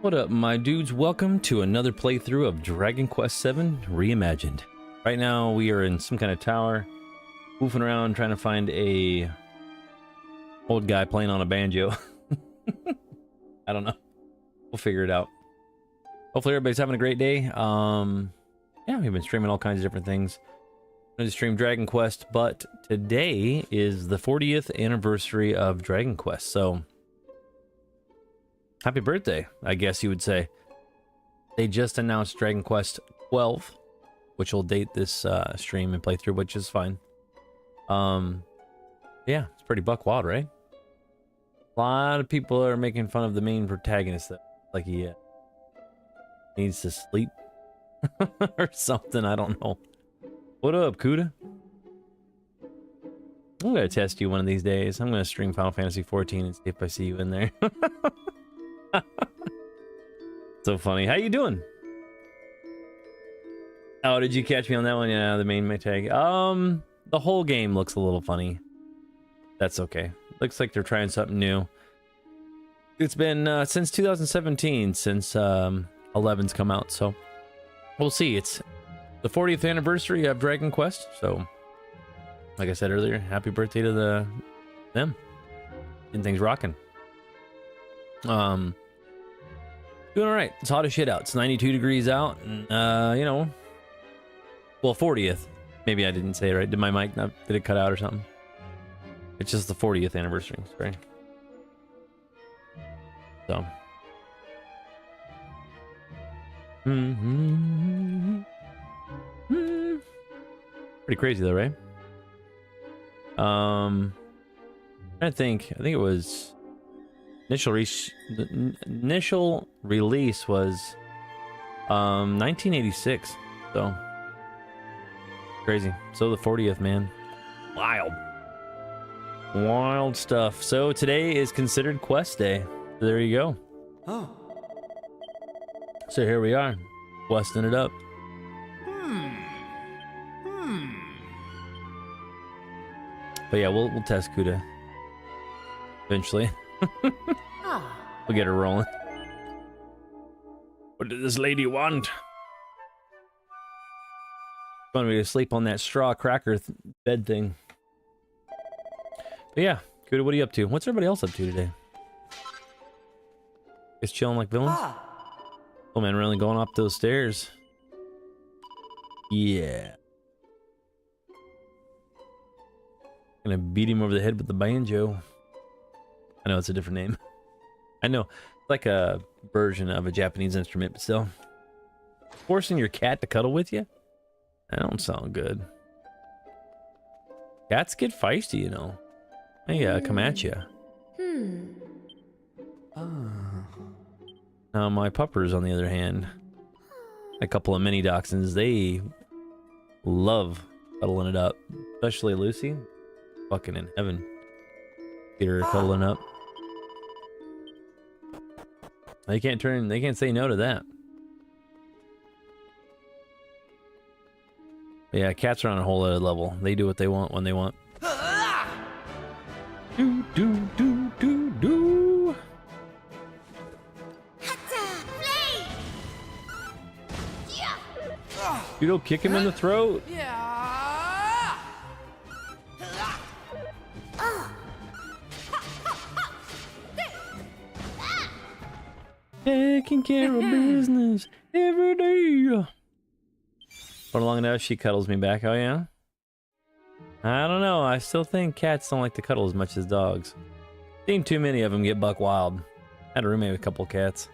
What up, my dudes? Welcome to another playthrough of Dragon Quest VII Reimagined. Right now we are in some kind of tower, goofing around trying to find a old guy playing on a banjo. I don't know. We'll figure it out. Hopefully everybody's having a great day. Yeah, we've been streaming all kinds of different things. I'm going to stream Dragon Quest, but today is the 40th anniversary of Dragon Quest, so happy birthday, I guess you would say. They just announced Dragon Quest XII, which will date this stream and playthrough, which is fine. Yeah, it's pretty buck wild, right? A lot of people are making fun of the main protagonist, like he needs to sleep or something. I don't know. What up, Kuda? I'm gonna test you one of these days. I'm gonna stream Final Fantasy XIV and see if I see you in there. So funny. How you doing? Oh, did you catch me on that one? Yeah, the main tag. The whole game looks a little funny. That's okay. Looks like they're trying something new. It's been since 2017 since 11's come out, so we'll see. It's the 40th anniversary of Dragon Quest, so like I said earlier, happy birthday to them. Getting things rocking. Doing all right. It's hot as shit out. It's 92 degrees out, and you know, well, 40th. Maybe I didn't say it right. Did my mic not? Did it cut out or something? It's just the 40th anniversary. Sorry. So. Pretty crazy though, right? I think it was initial release was 1986. So crazy. So the 40th, man. Wild stuff. So today is considered quest day. So there you go. Oh. So here we are, questing it up. But yeah, we'll test Kuda eventually. We'll get her rolling. What did this lady want? Want me to sleep on that straw cracker bed thing. But yeah, Kuda, what are you up to? What's everybody else up to today? Just chilling like villains? Oh man, really going up those stairs. Yeah. Gonna beat him over the head with the banjo. I know it's a different name. I know, it's like a version of a Japanese instrument, but still. Forcing your cat to cuddle with you? That don't sound good. Cats get feisty, you know. They come at you. Now my puppers, on the other hand, a couple of mini dachshunds, they love cuddling it up. Especially Lucy. Fucking in heaven. Get her cuddling up. They can't say no to that. But yeah, cats are on a whole other level. They do what they want when they want. Do. You don't kick him in the throat. Taking care of business every day. For long enough, she cuddles me back. Oh yeah? I don't know. I still think cats don't like to cuddle as much as dogs. Seen too many of them get buck wild. Had a roommate with a couple cats.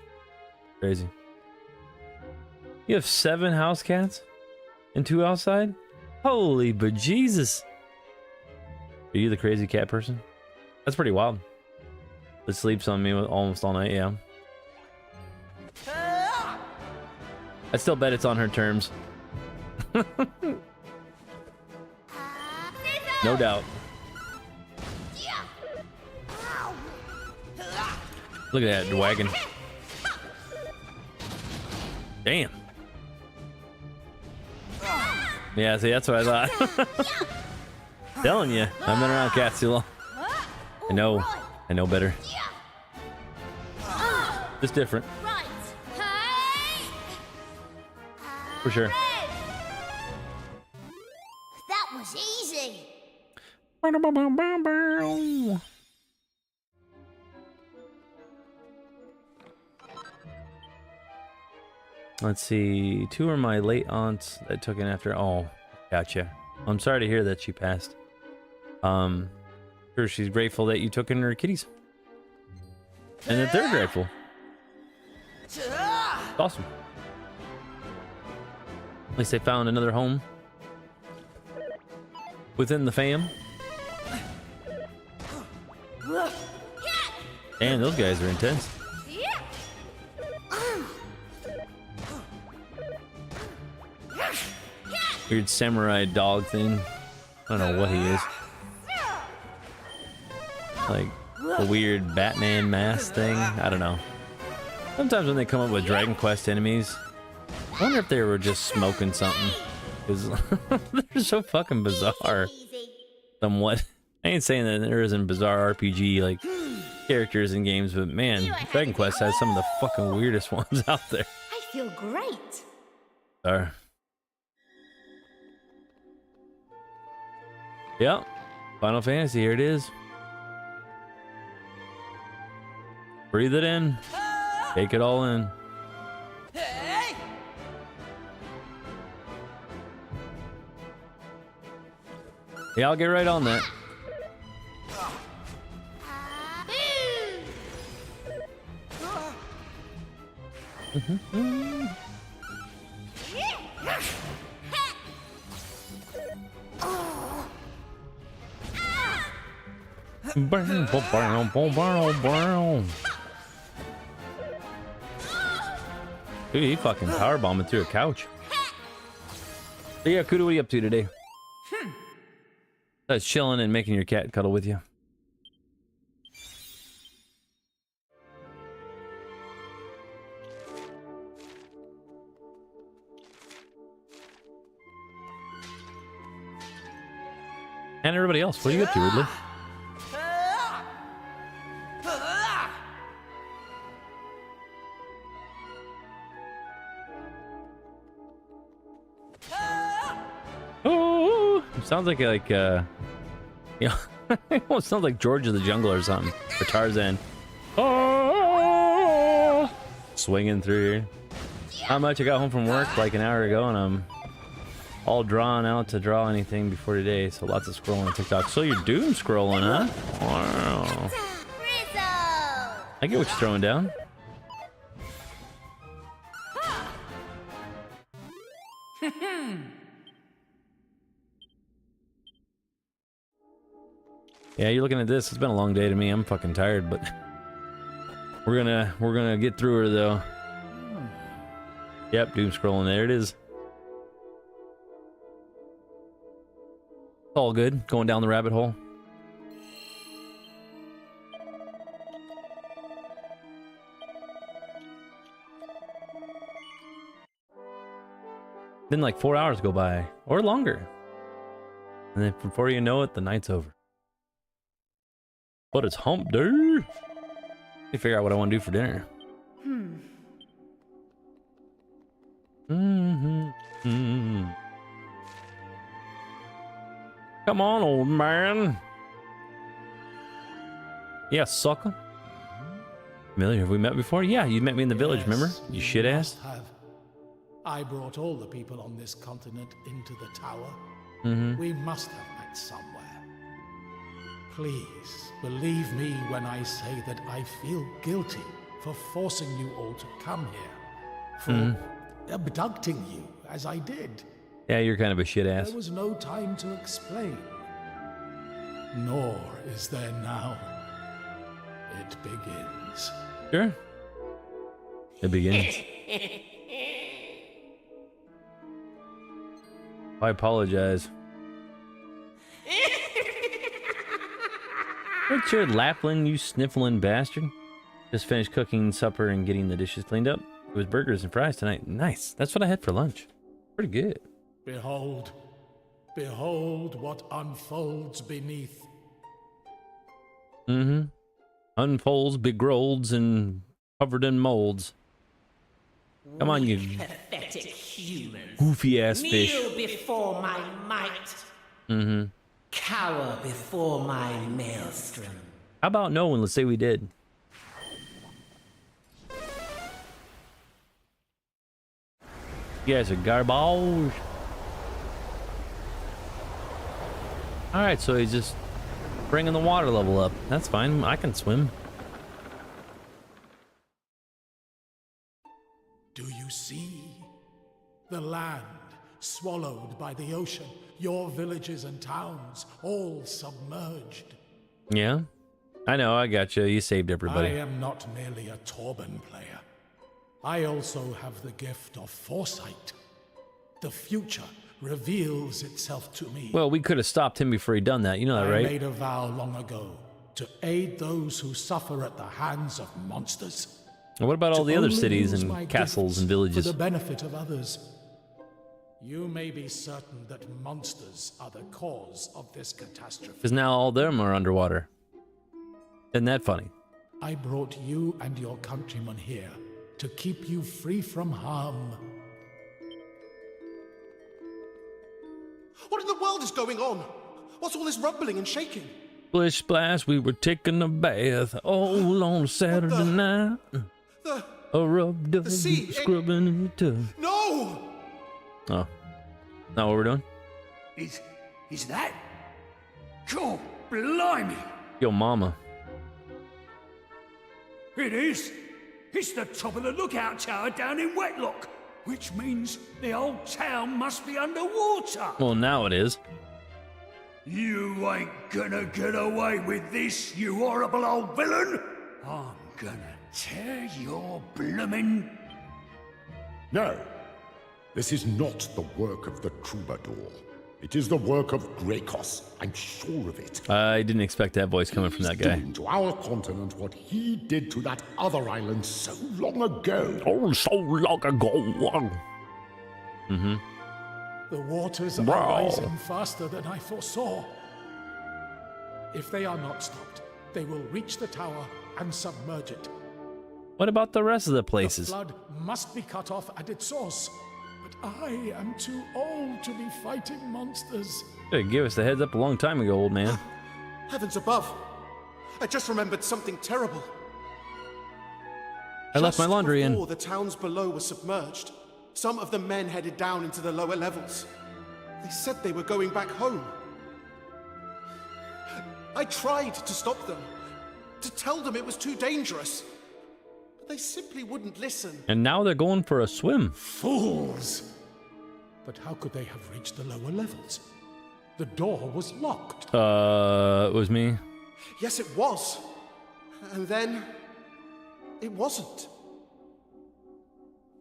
Crazy. You have 7 house cats? And 2 outside? Holy bejesus. Are you the crazy cat person? That's pretty wild. It sleeps on me almost all night, yeah. I still bet it's on her terms. No doubt. Look at that wagon. Damn. Yeah, see, that's what I thought. Telling you, I've been around cats too long. I know better. Just different. For sure. That was easy. Let's see. 2 are my late aunts that took in after. Oh, gotcha. I'm sorry to hear that she passed. Sure, she's grateful that you took in her kitties. And that they're grateful. It's awesome. At least they found another home within the fam. Damn, those guys are intense. Weird samurai dog thing. I don't know what he is. Like a weird Batman mask thing. I don't know. Sometimes when they come up with Dragon Quest enemies, I wonder if they were just smoking something. Because they're so fucking bizarre. Somewhat. I ain't saying that there isn't bizarre RPG like characters in games, but man, Dragon Quest has some of the fucking weirdest ones out there. I feel great. Yep. Final Fantasy, here it is. Breathe it in. Take it all in. Yeah, I'll get right on that. Dude, he fucking powerbombing through a couch. So yeah, Kuda, what are you up to today? That's chilling and making your cat cuddle with you. And everybody else, what are you up to, Ridley? Oh, sounds like you know, it almost sounds like George of the Jungle or something, or Tarzan. Oh, swinging through here. How much? I got home from work like an hour ago, and I'm all drawn out to draw anything before today, so lots of scrolling on TikTok. So you're doom scrolling, huh? Wow. I get what you're throwing down. Yeah, you're looking at this. It's been a long day to me. I'm fucking tired, but we're gonna get through her though. Yep, doom scrolling. There it is. It's all good. Going down the rabbit hole. Then like 4 hours go by, or longer. And then before you know it, the night's over. But it's hump day. Let me figure out what I want to do for dinner. Come on, old man. Yeah, sucker. Familiar, have we met before? Yeah, you met me in the village, remember? You shit ass. I brought all the people on this continent into the tower. We must have met somewhere. Please, believe me when I say that I feel guilty for forcing you all to come here. For abducting you, as I did. Yeah, you're kind of a shit ass. There was no time to explain. Nor is there now. It begins. Sure. It begins. I apologize. What's your Lapland, you sniffling bastard? Just finished cooking supper and getting the dishes cleaned up. It was burgers and fries tonight. Nice. That's what I had for lunch. Pretty good. Behold. Behold what unfolds beneath. Unfolds, begrolds, and covered in molds. Come on, you humans. Goofy ass fish. Kneel before my might. Mm-hmm. Cower before my maelstrom. How about no one? Let's say we did. You guys are garbage. Alright, so he's just bringing the water level up. That's fine. I can swim. Do you see? The land swallowed by the ocean, your villages and towns all submerged. Yeah? I know, I got you. You saved everybody. I am not merely a Torben player. I also have the gift of foresight. The future reveals itself to me. Well, we could have stopped him before he done that. You know that, I right? made a vow long ago to aid those who suffer at the hands of monsters. And what about all the other only cities use my and castles and gifts villages? for the benefit of others. You may be certain that monsters are the cause of this catastrophe. Because now all them are underwater. Isn't that funny? I brought you and your countrymen here to keep you free from harm. What in the world is going on? What's all this rumbling and shaking? Splish splash, we were taking a bath all on Saturday night. A rub dub sea, scrubbing in the tub. No! Oh. Not what we're doing? Is that? God, blimey! Yo, mama. It is. It's the top of the lookout tower down in Wetlock, which means the old town must be underwater. Well, now it is. You ain't gonna get away with this, you horrible old villain! I'm gonna tear your bloomin'... No, this is not the work of the troubadour. It is the work of Grakos. I'm sure of it. I didn't expect that voice coming from that He's guy. doing to our continent what he did to that other island so long ago. Oh, so long ago. Mm-hmm. The waters are Wow. rising faster than I foresaw. If they are not stopped, they will reach the tower and submerge it. What about the rest of the The places? flood must be cut off at its source. But I am too old to be fighting monsters. Hey, give us the heads up a long time ago, old man. Heavens above! I just remembered something terrible. I left my laundry in. Before the towns below were submerged, some of the men headed down into the lower levels. They said they were going back home. I tried to stop them, to tell them it was too dangerous. But they simply wouldn't listen. And now they're going for a swim. Fools! But how could they have reached the lower levels? The door was locked. It was me. Yes, it was. And then, it wasn't.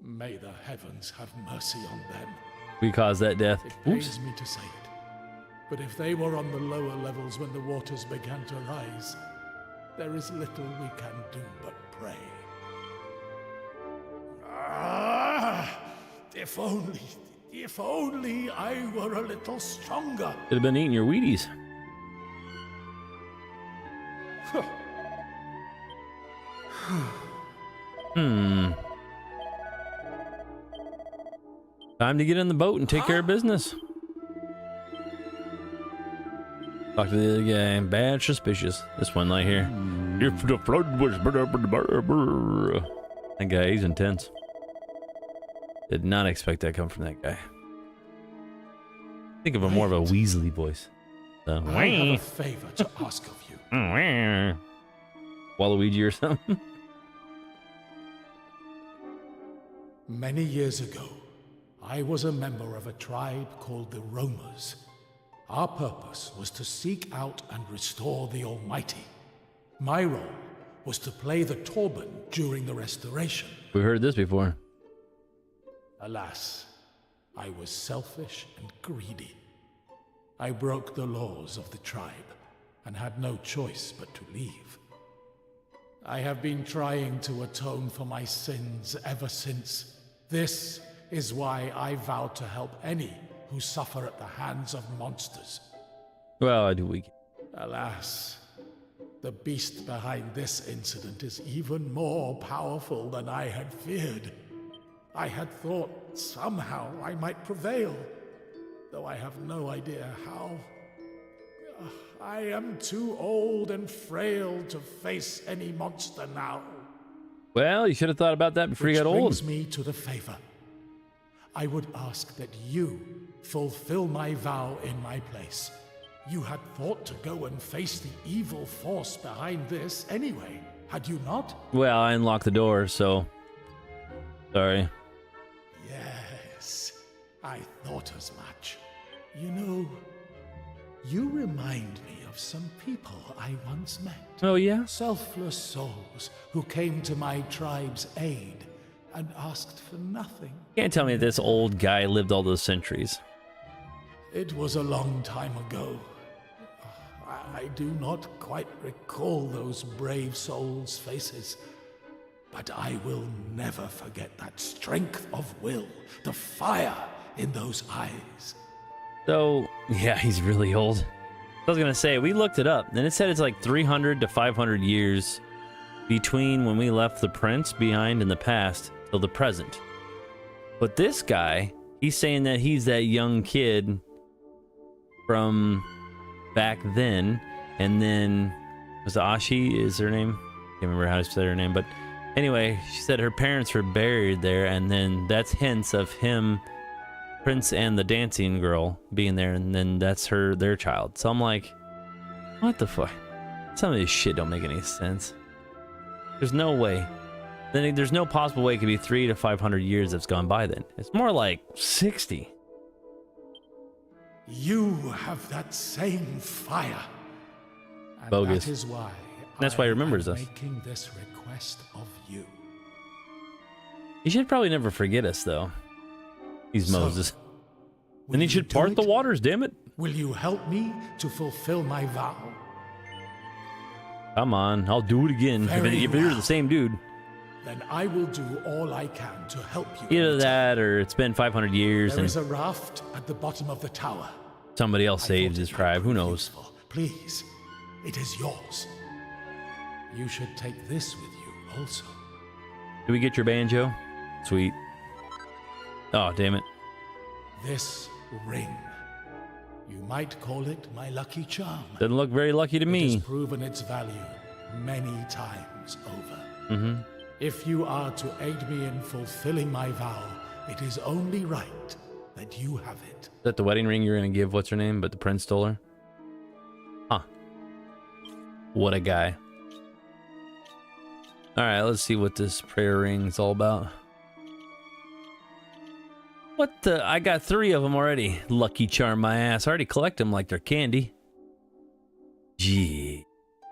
May the heavens have mercy on them. We caused that death. It Oops. pains me to say it. But if they were on the lower levels when the waters began to rise, there is little we can do but pray. Ah! If only I were a little stronger. Could have been eating your Wheaties. Time to get in the boat and take care of business. Talk to the other guy. Bad suspicious. This one right here. If the flood was... That guy, he's intense. Did not expect that come from that guy. Think of him more of a Weasley voice. So, I have a favor to ask of you. Waluigi or something. Many years ago, I was a member of a tribe called the Roamers. Our purpose was to seek out and restore the Almighty. My role was to play the Torben during the restoration. We've heard this before. Alas, I was selfish and greedy. I broke the laws of the tribe and had no choice but to leave. I have been trying to atone for my sins ever since. This is why I vow to help any who suffer at the hands of monsters. Well, I do weak. Alas, the beast behind this incident is even more powerful than I had feared. I had thought somehow I might prevail, though I have no idea how. I am too old and frail to face any monster now. Well, you should have thought about that before you got old. Which brings me to the favor. I would ask that you fulfill my vow in my place. You had thought to go and face the evil force behind this anyway, had you not? Well, I unlocked the door, so... Sorry. Yes, I thought as much. You know, you remind me of some people I once met. Oh, yeah? Selfless souls who came to my tribe's aid and asked for nothing. You can't tell me this old guy lived all those centuries. It was a long time ago. I do not quite recall those brave souls' faces, but I will never forget that strength of will, the fire in those eyes. So, yeah, he's really old. I was gonna say, we looked it up, and it said it's like 300 to 500 years between when we left the prince behind in the past till the present. But this guy, he's saying that he's that young kid from back then, and then was it Ashi is her name? Can't remember how to say her name, but anyway, she said her parents were buried there, and then that's hints of him, Prince and the dancing girl being there, and then that's their child. So I'm like, what the fuck? Some of this shit don't make any sense. There's no way. Then there's no possible way it could be 300 to 500 years that's gone by then. It's more like 60. You have that same fire. And Bogus. That is why That's why he remembers us. Making this request of you. He should probably never forget us, though. He's So, Moses. will Then he you should do part the it? waters, damn it. Will you help me to fulfill my vow? Come on, I'll do it again. Very If you're well. the same dude. Then I will do all I can to help you. Either that or it's been 500 years There and is a raft at the bottom of the tower. somebody else I saved thought his it might tribe. Who prove knows? useful. Please, it is yours. You should take this with you also. Did we get your banjo? Sweet. Oh, damn it. This ring. You might call it my lucky charm. Doesn't look very lucky to It has me. proven its value many times over. Mm-hmm. If you are to aid me in fulfilling my vow, it is only right that you have it. Is that the wedding ring you're going to give what's her name, but the prince stole her? Huh. What a guy. Alright, let's see what this prayer ring is all about. What the? I got 3 of them already. Lucky charm my ass. I already collect them like they're candy. Gee.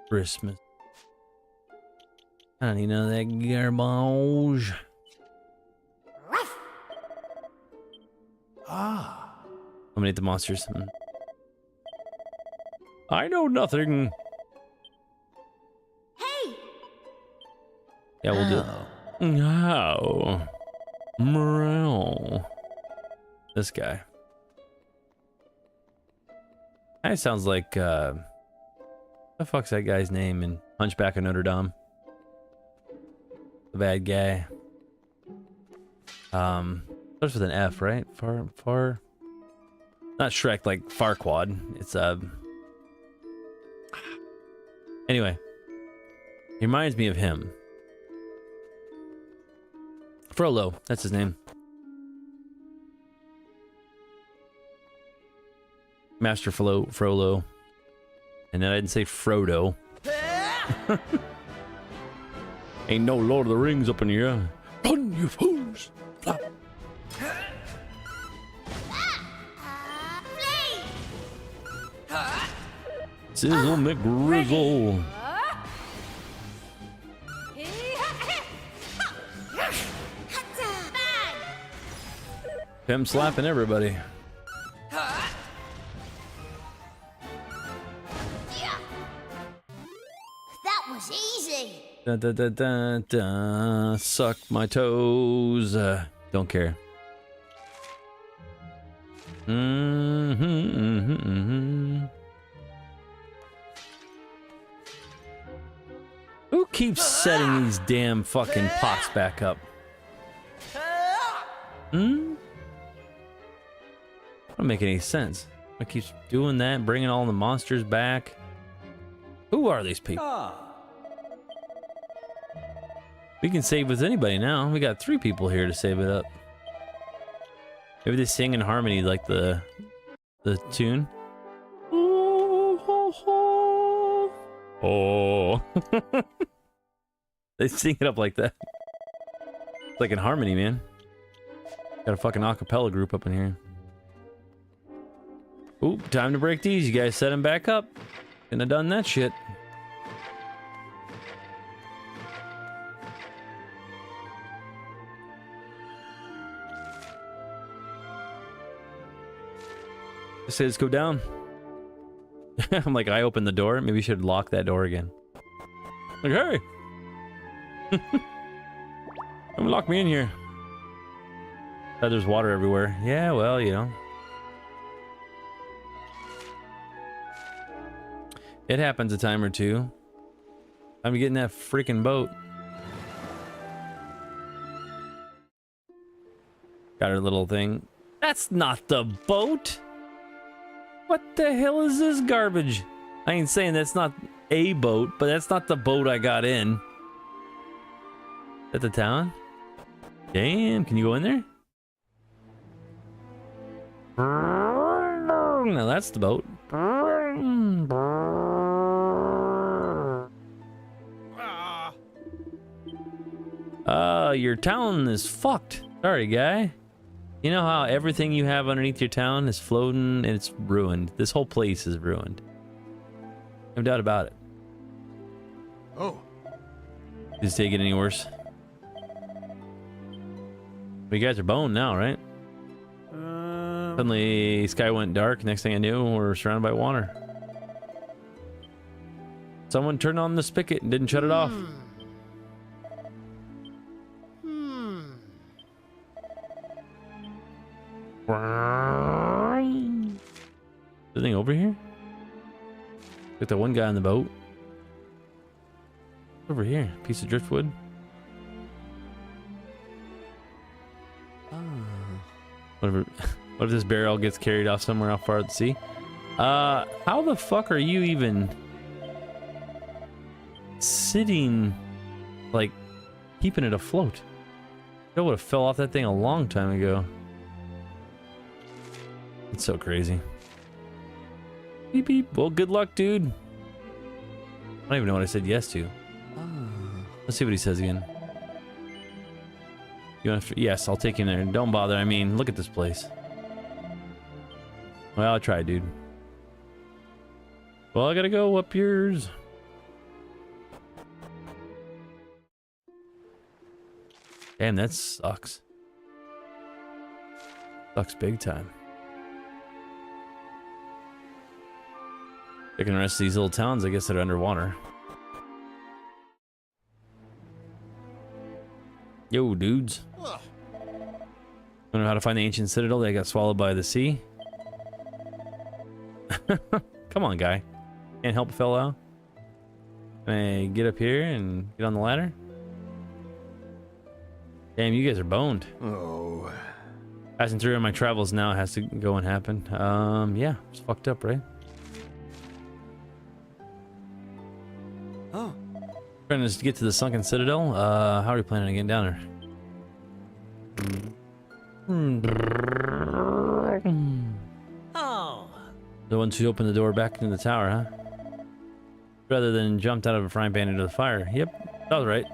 Christmas. I don't need none of that garbage. Ah, Eliminate the monsters. I know nothing. Hey, Yeah, we'll do it. How? Morale. This guy. That sounds like, the fuck's that guy's name in Hunchback of Notre Dame? The bad guy. Starts with an F, right? Far. Not Shrek, like Farquaad. It's, Anyway. He reminds me of him. Frollo, that's his name. Master Frollo. And then I didn't say Frodo. Ain't no Lord of the Rings up in here. Run, you fools! Flop. flee! Sizzle McGrizzle. Bang! Him slapping everybody. That was easy. Da, da, da, da, da. Suck my toes. Don't care. Who keeps setting these damn fucking pots back up? Hmm? Don't make any sense. I keep doing that, bringing all the monsters back. Who are these people? We can save with anybody now. We got 3 people here to save it up. Maybe they sing in harmony like the tune. Oh. They sing it up like that. It's like in harmony, man. Got a fucking acapella group up in here. Oop, time to break these. You guys set them back up. Couldn't have done that shit. I say let's go down. I'm like, I opened the door. Maybe we should lock that door again. Like, hey! Don't lock me in here. Oh, there's water everywhere. Yeah, well, you know. It happens a time or two. I'm getting that freaking boat. Got her little thing. That's not the boat! What the hell is this garbage? I ain't saying that's not a boat, but that's not the boat I got in. At the town? Damn, can you go in there? No, that's the boat. Your town is fucked. Sorry, guy. You know how everything you have underneath your town is floating and it's ruined? This whole place is ruined. No doubt about it. Oh. Did this day get any worse? But you guys are boned now, right? Suddenly, sky went dark. Next thing I knew, we're surrounded by water. Someone turned on the spigot and didn't shut it off. Anything over here? Got that one guy on the boat. Over here, piece of driftwood. Whatever. What if this barrel gets carried off somewhere out far at the sea? How the fuck are you even sitting, like, keeping it afloat? I would have fell off that thing a long time ago. It's so crazy. Beep beep. Well, good luck, dude. I don't even know what I said yes to. Let's see what he says again. You want to? Yes, I'll take you in there. Don't bother. I mean, look at this place. Well, I tried, dude. Well, I gotta go up yours. Damn, that sucks. Sucks big time. Taking the rest of these little towns, I guess, that are underwater. Yo, dudes. Don't know how to find the ancient citadel that got swallowed by the sea. Come on, guy. Can't help a fellow. Can I get up here and get on the ladder? Damn, you guys are boned. Oh. Passing through on my travels now has to go and happen. Yeah, it's fucked up, right? Oh. Trying to get to the Sunken Citadel. How are you planning on getting down there? Oh. The ones who opened the door back into the tower, huh? Rather than jumped out of a frying pan into the fire. Yep, that was right.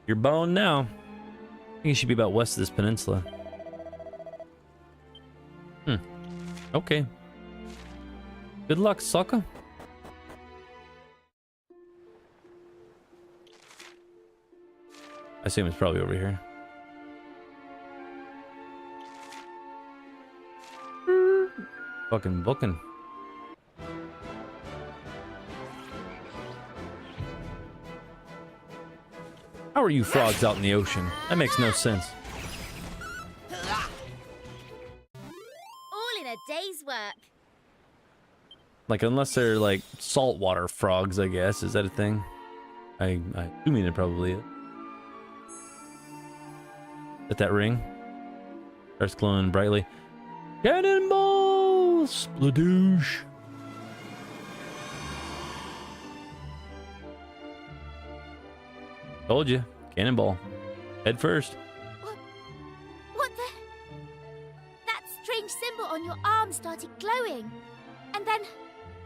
You're boned now. I think you should be about west of this peninsula. Okay. Good luck, sucker. I assume it's probably over here. Fucking booking. How are you frogs out in the ocean? That makes no sense. All in a day's work. Like, unless they're like saltwater frogs, I guess. Is that a thing? I mean it probably is. At that ring. Starts glowing brightly. Cannonball! Spladoosh! Told you. Cannonball. Head first. What the? That strange symbol on your arm started glowing. And then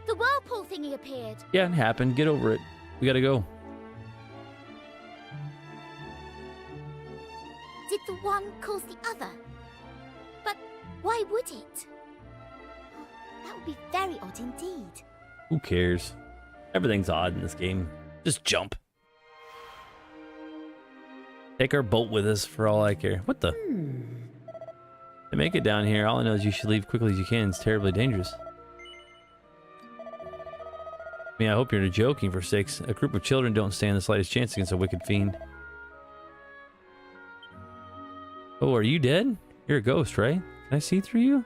the whirlpool thingy appeared. Yeah, it happened. Get over it. We gotta go. Did the one cause the other? But why would it? That would be very odd indeed. Who cares? Everything's odd in this game. Just jump. Take our boat with us for all I care. What the? To make it down here, all I know is you should leave quickly as you can. It's terribly dangerous. I mean, I hope you're joking for sakes. A group of children don't stand the slightest chance against a wicked fiend. Oh, are you dead? You're a ghost, right? Can I see through you?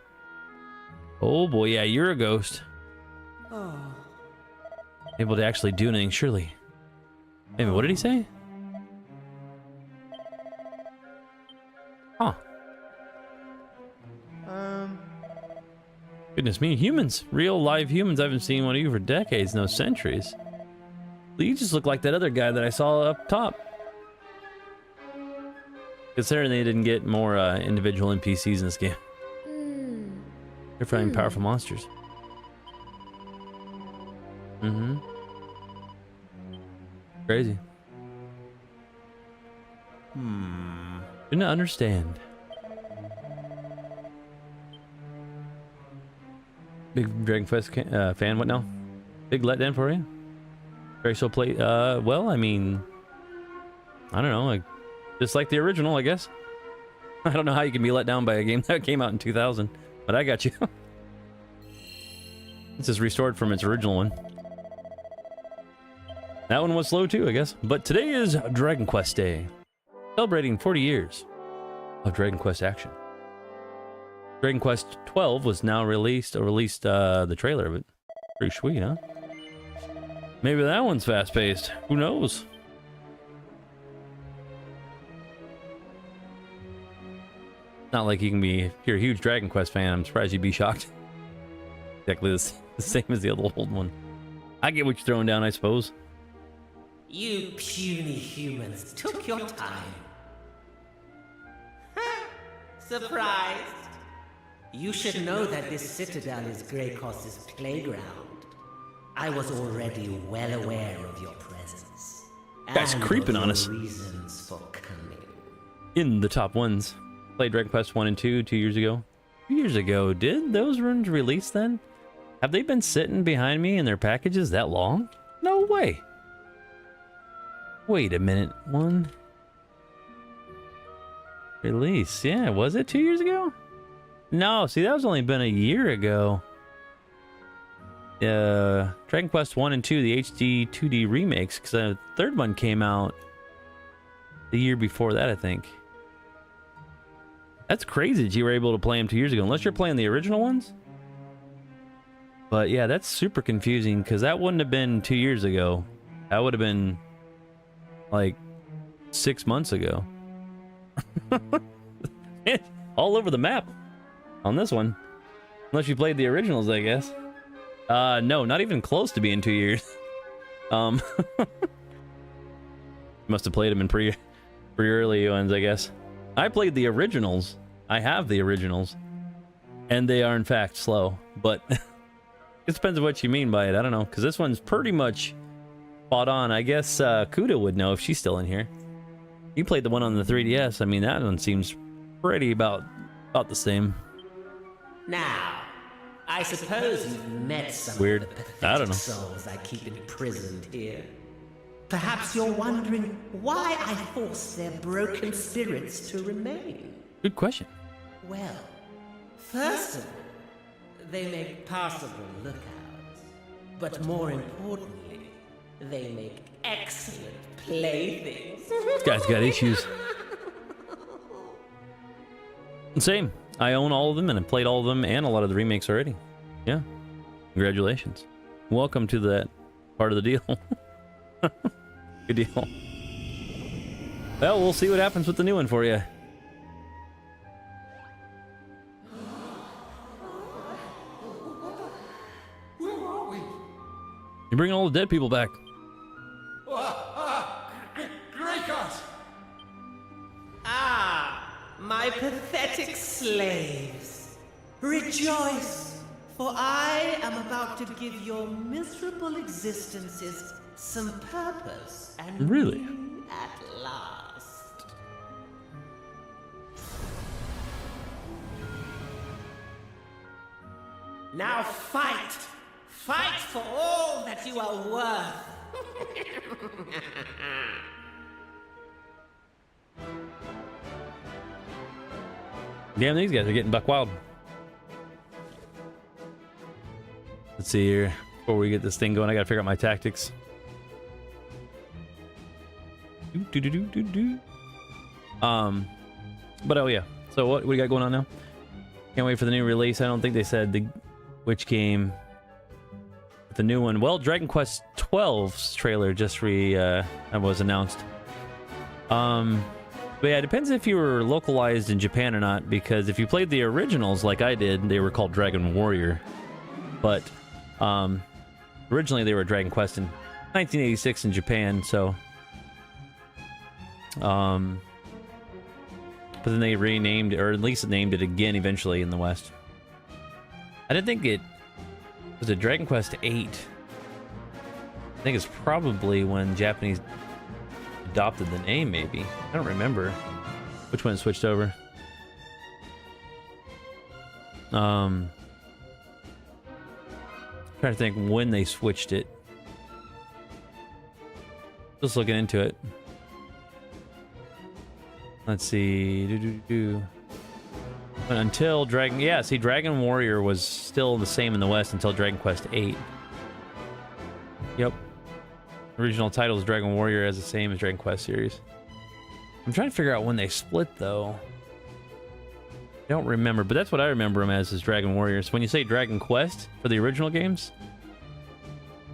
Oh boy, yeah, you're a ghost. Able to actually do anything, surely. Wait a minute, what did he say? Huh. Goodness me, humans. Real live humans. I haven't seen one of you for decades, no centuries. Well, you just look like that other guy that I saw up top. Considering they didn't get more individual NPCs in this game. They're fighting powerful monsters. Crazy. Didn't understand. Big Dragon Quest fan, what now? Big letdown for you? Very so play. Well, I mean, I don't know. Like, just like the original, I guess. I don't know how you can be let down by a game that came out in 2000, but I got you. This is restored from its original one. That one was slow too, I guess. But today is Dragon Quest Day, celebrating 40 years of Dragon Quest action. Dragon Quest XII was now released, or released the trailer of it. Pretty sweet, huh? Maybe that one's fast-paced. Who knows? Not like you can be, if you're a huge Dragon Quest fan, I'm surprised you'd be shocked. Exactly the same as the old one. I get what you're throwing down, I suppose. You puny humans took your time. Surprised? You should know that this citadel is Greycross's playground. I was already well aware of your presence. Guy's creeping on us. Reasons for coming. In the top ones. Played Dragon Quest 1 and 2 2 years ago. 2 years ago. Did those runs release then? Have they been sitting behind me in their packages that long? No way. Wait a minute. One release. Yeah, was it 2 years ago? No, see, that was only been a year ago. Dragon Quest 1 and 2, the HD 2D remakes, because the third one came out the year before that, I think. That's crazy that you were able to play them 2 years ago, unless you're playing the original ones. But yeah, that's super confusing, because that wouldn't have been 2 years ago. That would have been like 6 months ago. All over the map on this one. Unless you played the originals, I guess. No, not even close to being 2 years. Must have played them in pretty early ones, I guess. I played the originals. I have the originals. And they are, in fact, slow. But it depends on what you mean by it. I don't know. Because this one's pretty much spot on. I guess Kuda would know if she's still in here. You played the one on the 3DS. I mean, that one seems pretty about the same. Now, I suppose you've met some Weird. of the I pathetic don't know. souls I keep imprisoned here. Perhaps you're wondering why I force their broken spirits to remain. Good question. Well, first of all, they make passable lookouts. But more importantly, they make excellent playthings. This guy's got issues. Same. I own all of them, and I played all of them and a lot of the remakes already. Yeah. Congratulations. Welcome to that part of the deal. Good deal. Well, we'll see what happens with the new one for you. You bring all the dead people back. Greykos! Ah, my pathetic slaves. Rejoice, for I am about to give your miserable existences some purpose and Really? meaning at last. Now fight! Fight for all that you are worth! Damn, these guys are getting buck wild. Let's see here. Before we get this thing going, I gotta figure out my tactics. But oh yeah. So what we got going on now? Can't wait for the new release. I don't think they said which game. The new one. Well, Dragon Quest XII's trailer just was announced. But yeah, it depends if you were localized in Japan or not, because if you played the originals like I did, they were called Dragon Warrior. But originally they were Dragon Quest in 1986 in Japan, so but then they renamed, or at least named it again eventually in the West. I didn't think it was a Dragon Quest VIII. I think it's probably when Japanese adopted the name, maybe. I don't remember which one it switched over. Trying to think when they switched it. Just looking into it. Let's see. Until Dragon... Yeah, see, Dragon Warrior was still the same in the West until Dragon Quest VIII. Yep. Original title is Dragon Warrior, as the same as Dragon Quest series. I'm trying to figure out when they split, though. I don't remember, but that's what I remember them as, is Dragon Warriors. When you say Dragon Quest for the original games,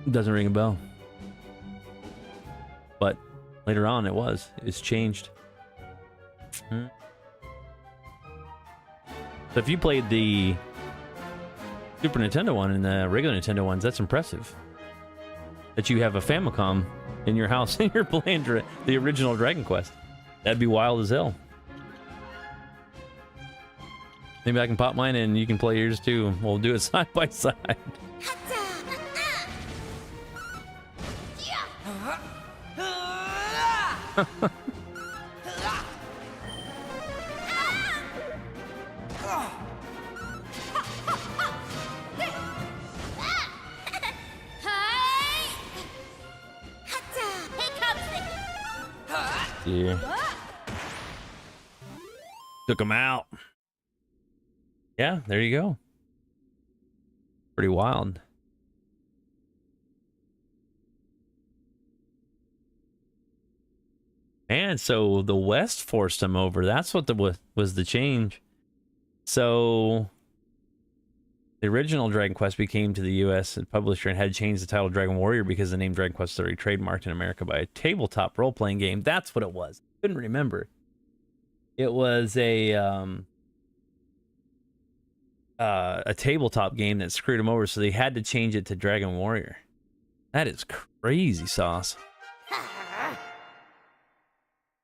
it doesn't ring a bell. But later on, it's changed. So if you played the Super Nintendo one and the regular Nintendo ones, that's impressive. That you have a Famicom in your house and you're playing the original Dragon Quest. That'd be wild as hell. Maybe I can pop mine and you can play yours too. We'll do it side by side. Yeah. Took him out. Yeah, there you go. Pretty wild. And so the West forced him over. That's what was the change. So the original Dragon Quest became to the U.S. publisher and had changed the title Dragon Warrior because the name Dragon Quest was already trademarked in America by a tabletop role-playing game. That's what it was. Couldn't remember. It was a tabletop game that screwed them over, so they had to change it to Dragon Warrior. That is crazy sauce.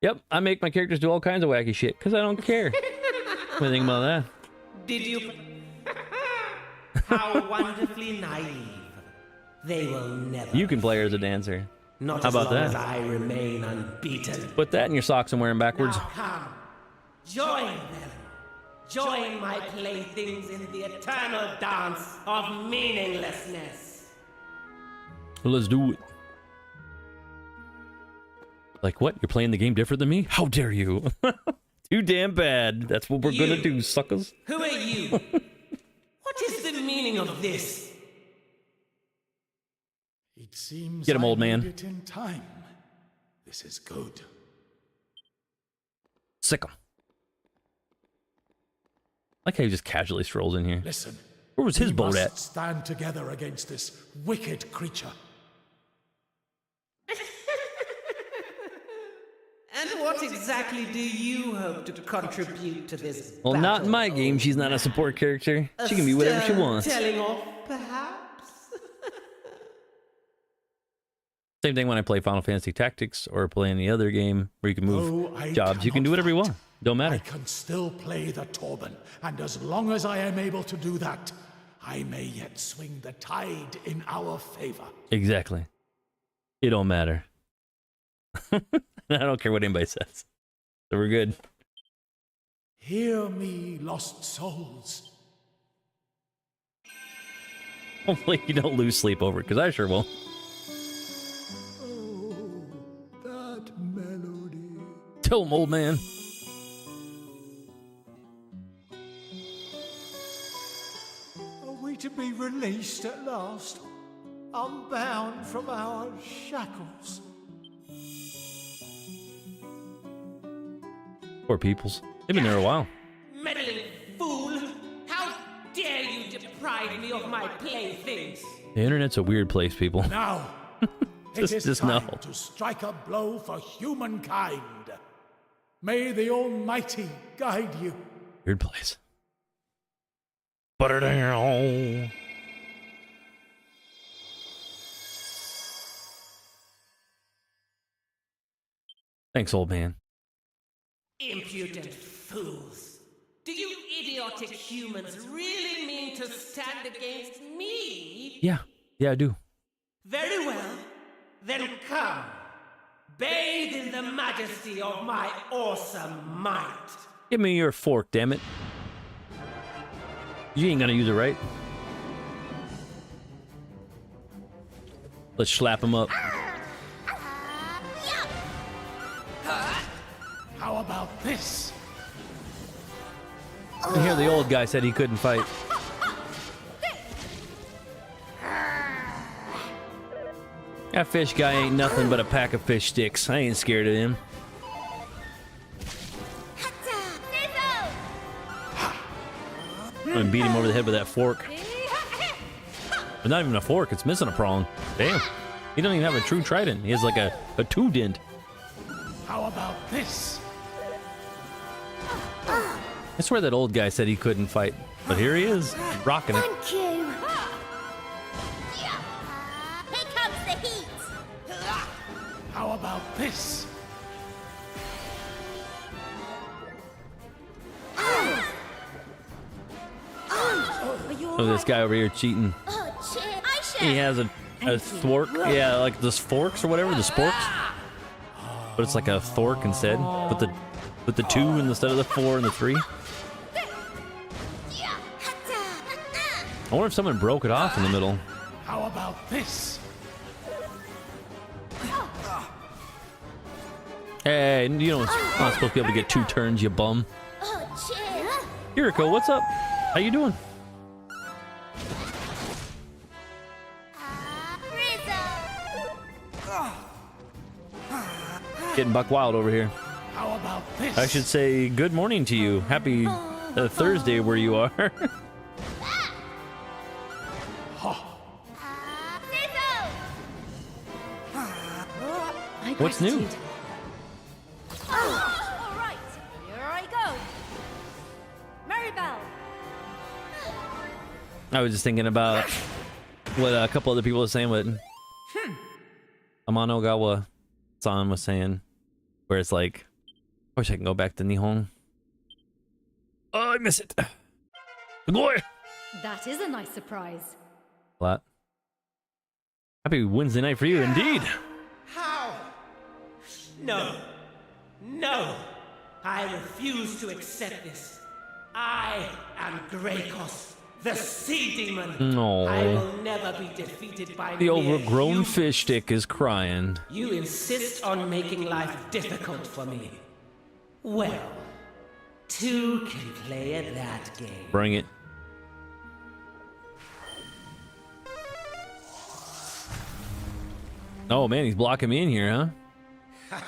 Yep, I make my characters do all kinds of wacky shit because I don't care. What do you think about that? Did you? How wonderfully naive. They will never. You can play her as a dancer. Not How about as long that? as I remain unbeaten. Put that in your socks and wear them backwards. Now come, join them. Join my playthings in the eternal dance of meaninglessness. Well, let's do it. Like what? You're playing the game different than me? How dare you? Too damn bad. That's what we're gonna do, suckers. Who are you? What is the meaning of this? It seems Get him, old I man. made it in time. This is good. Sick him. Like how he just casually strolls in here. Listen. Where was his we boat must at? stand together against this wicked creature. And what exactly do you hope to contribute to this Well, not in my battle, game. old She's not a man? support character. She can be whatever she stern wants. Telling off, perhaps? Same thing when I play Final Fantasy Tactics or play any other game where you can move Though I jobs. You can do cannot whatever you fight, want. Don't I matter. can still play the Torben, and as long as I am able to do that, I may yet swing the tide in our favor. Exactly. It don't matter. I don't care what anybody says. So we're good. Hear me, lost souls. Hopefully you don't lose sleep over it, because I sure will. Oh, that melody. Tell him, old man. Are we to be released at last? Unbound from our shackles? Poor peoples. They've been there a while. Meddling fool! How dare you deprive me of my playthings? The internet's a weird place, people. Now, Just- it is just time know. to strike a blow for humankind. May the Almighty guide you. Weird place. Butter down. Thanks, old man. Impudent fools! Do you idiotic humans really mean to stand against me? Yeah, I do. Very well. Then come. Bathe in the majesty of my awesome might. Give me your fork, damn it. You ain't gonna use it, right? Let's slap him up. How about this? I hear the old guy said he couldn't fight. That fish guy ain't nothing but a pack of fish sticks. I ain't scared of him. I'm gonna beat him over the head with that fork. But not even a fork, it's missing a prong. Damn. He don't even have a true trident. He has like a two-dent. How about this? I swear that old guy said he couldn't fight. But here he is, rocking it. Thank you. Here comes the heat. How about this? Oh, this guy over here cheating. Oh, shit. I should. He has a thork. Yeah, like the sporks or whatever, the sporks. But it's like a thork instead. With the 2 instead of the 4 and the 3. I wonder if someone broke it off in the middle. How about this? Hey, you don't, you're not supposed to be able to get 2 turns, you bum. Oh, shit. Yuriko, what's up? How you doing? Getting buck wild over here. How about this? I should say good morning to you. Happy Thursday where you are. What's new? All right. Here I go. Maribel. I was just thinking about what a couple other people were saying, what Amano-gawa-san was saying, where it's like, I wish I can go back to Nihon. Oh, I miss it. Glory. That is a nice surprise. A lot. Happy Wednesday night for you, indeed. How? No. No. I refuse to accept this. I am Greykos, the sea demon. No. I will never be defeated by The mere overgrown humans. fish stick is crying. You insist on making life difficult for me. Well, 2 can play at that game. Bring it. Oh man, he's blocking me in here, huh?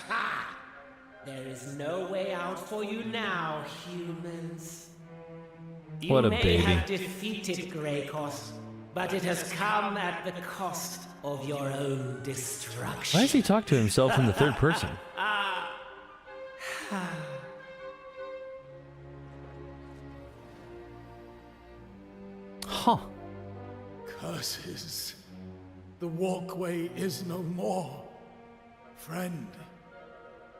There is no way out for you now, humans. You What a may baby. have defeated Greykos, but it has come at the cost of your own destruction. Why does he talk to himself in the third person? Huh. Curses. The walkway is no more. Friend,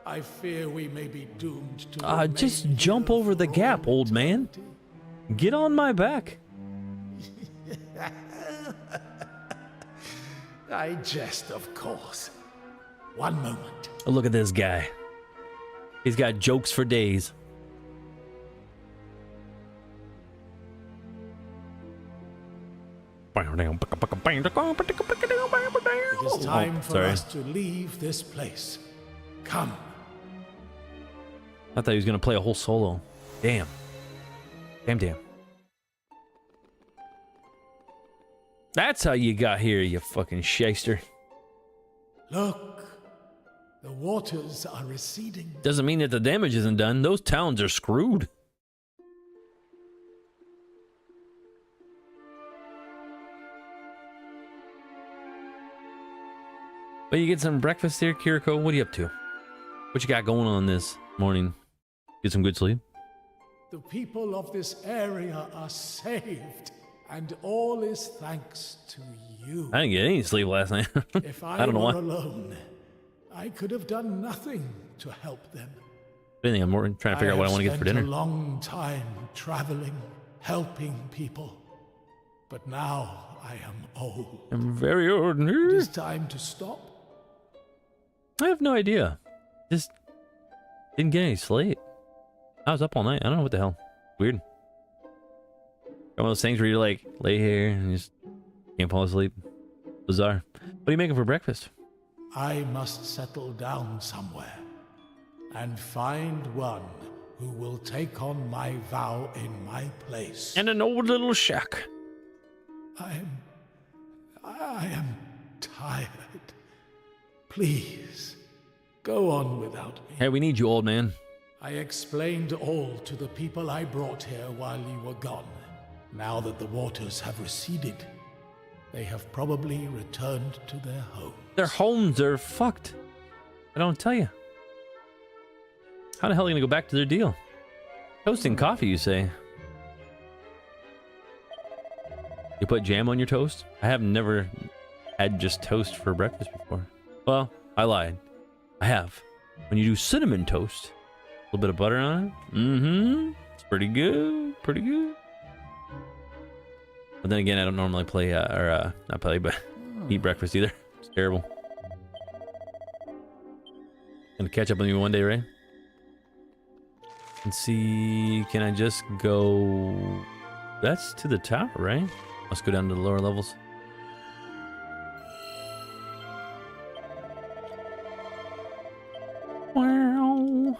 I fear we may be doomed to Just remain jump here over the for gap, all old man. eternity. Get on my back. I jest, of course. One moment. Oh, look at this guy. He's got jokes for days. It is time for sorry. us to leave this place. Come. I thought he was gonna play a whole solo. Damn. Damn. That's how you got here, you fucking shyster. Look. The waters are receding. Doesn't mean that the damage isn't done. Those towns are screwed. But you get some breakfast there, Kiriko. What are you up to? What you got going on this morning? Get some good sleep? The people of this area are saved, and all is thanks to you. I didn't get any sleep last night. If I, don't know were why. alone, I could have done nothing to help them. I think I'm more trying to figure out what I want to get for dinner. I have spent a long time traveling, helping people. But now I am old. I'm very old. It is time to stop. I have no idea. Just didn't get any sleep. I was up all night. I don't know what the hell. Weird. One of those things where you like lay here and you just can't fall asleep. Bizarre. What are you making for breakfast? I must settle down somewhere and find one who will take on my vow in my place. In an old little shack. I am tired. Please, go on without me. Hey, we need you, old man. I explained all to the people I brought here while you were gone. Now that the waters have receded, they have probably returned to their home. Their homes are fucked. I don't tell you. How the hell are you gonna go back to their deal? Toast and coffee, you say? You put jam on your toast? I have never had just toast for breakfast before. Well, I lied. I have. When you do cinnamon toast, a little bit of butter on it. Mm-hmm. It's pretty good. Pretty good. But then again, I don't normally play, not play, but eat breakfast either. It's terrible. Gonna catch up with you one day, right? And see, can I just go... That's to the tower, right? Let's go down to the lower levels. Wow.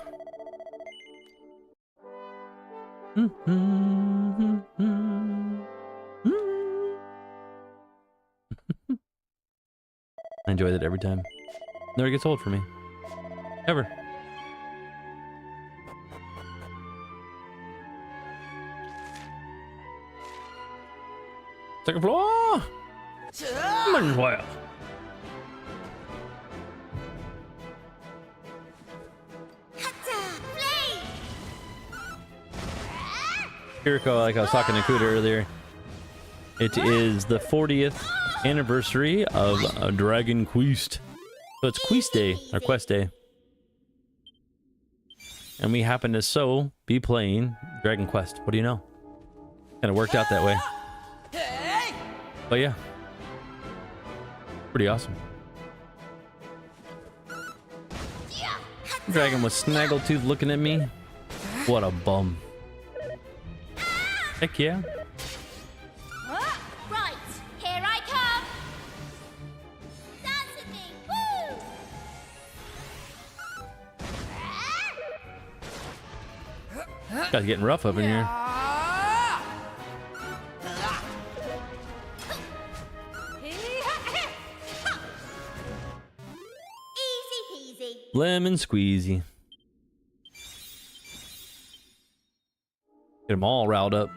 I enjoy that every time. Never gets old for me. Ever. Second floor! Well. Kiriko, like I was talking to Kuda earlier, it is the 40th anniversary of Dragon Quest. So it's Quest Day, or Quest Day. And we happen to be playing Dragon Quest. What do you know? Kind of worked out that way. But yeah. Pretty awesome. Dragon was snaggletooth looking at me. What a bum. Heck yeah. Right, here I come. Dance with me. Woo! Guys getting rough up in here. Easy peasy. Lemon squeezy. Get them all riled up.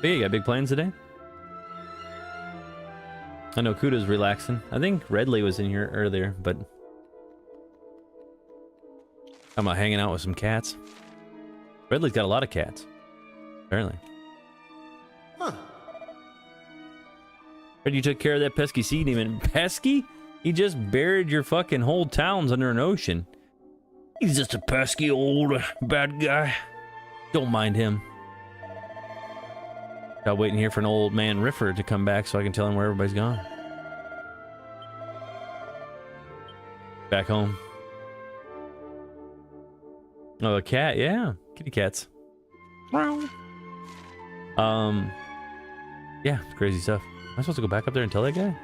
Hey, you got big plans today? I know Kuda's relaxing. I think Redley was in here earlier, but I'm about hanging out with some cats. Redley's got a lot of cats, apparently. Huh. Heard you took care of that pesky sea demon. Pesky? He just buried your fucking whole towns under an ocean. He's just a pesky old bad guy. Don't mind him. I'm waiting here for an old man Riffer to come back so I can tell him where everybody's gone. Back home. Oh, a cat, yeah. Kitty cats. Yeah, it's crazy stuff. Am I supposed to go back up there and tell that guy?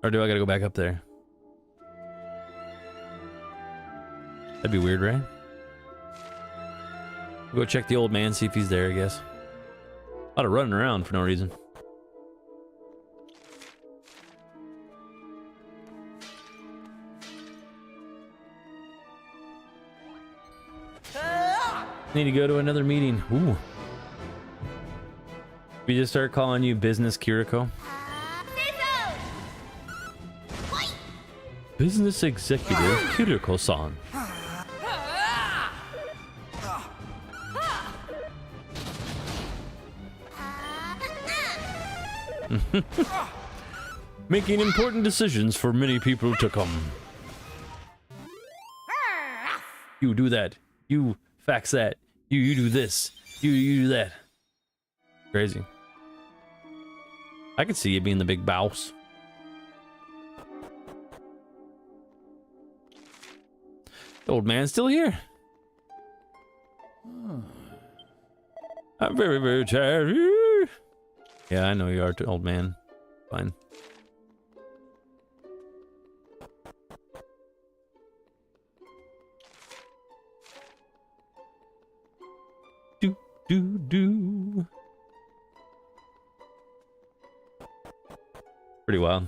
Or do I gotta go back up there? That'd be weird, right? We'll go check the old man, see if he's there, I guess. A lot of running around for no reason. Need to go to another meeting. Ooh. We just start calling you Business Kiriko. Business Executive Kiriko-san. Making important decisions for many people to come. You do that. You fax that. You do this. You do that. Crazy. I could see you being the big boss. The old man's still here. I'm very, very tired. Yeah, I know you are, old man. Fine. Do. Pretty wild.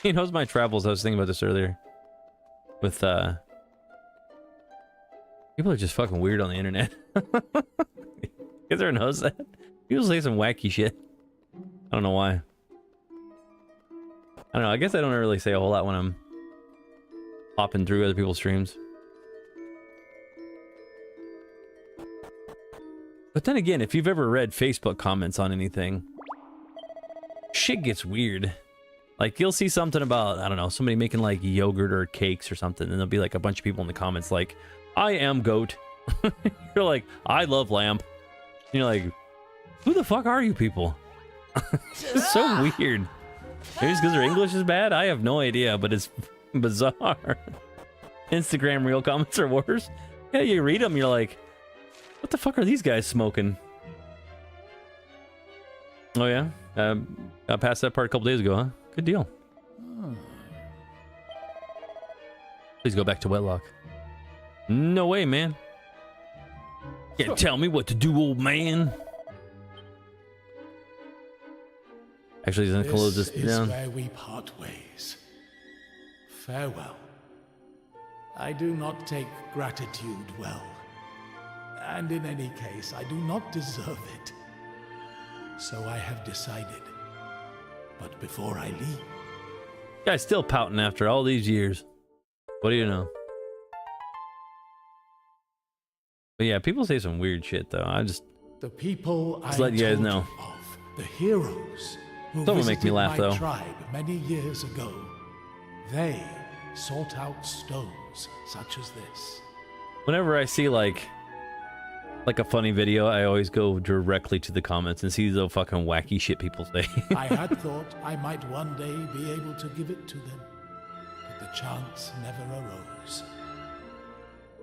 He knows my travels. I was thinking about this earlier. With, people are just fucking weird on the internet. You guys ever notice that? People say some wacky shit. I don't know why. I don't know. I guess I don't really say a whole lot when I'm hopping through other people's streams. But then again, if you've ever read Facebook comments on anything, shit gets weird. Like, you'll see something about, I don't know, somebody making like yogurt or cakes or something, and there'll be like a bunch of people in the comments like, I am goat. You're like, I love lamp. And you're like, who the fuck are you people? It's so weird. Maybe it's because their English is bad? I have no idea, but it's bizarre. Instagram reel comments are worse. Yeah, you read them, you're like, what the fuck are these guys smoking? Oh yeah? I passed that part a couple days ago, huh? Good deal. Please go back to Wetlock. No way, man. Can't tell me what to do, old man. Actually, he's gonna close this down. This is where we part ways. Farewell. I do not take gratitude well. And in any case, I do not deserve it. So I have decided. But before I leave... Guy's still pouting after all these years. What do you know? But yeah, people say some weird shit, though. I just... The people just let you guys know. Of, the heroes who Someone make me laugh, though. tribe many years ago, they sought out stones such as this. Whenever I see, like a funny video, I always go directly to the comments and see the fucking wacky shit people say. I had thought I might one day be able to give it to them, but the chance never arose.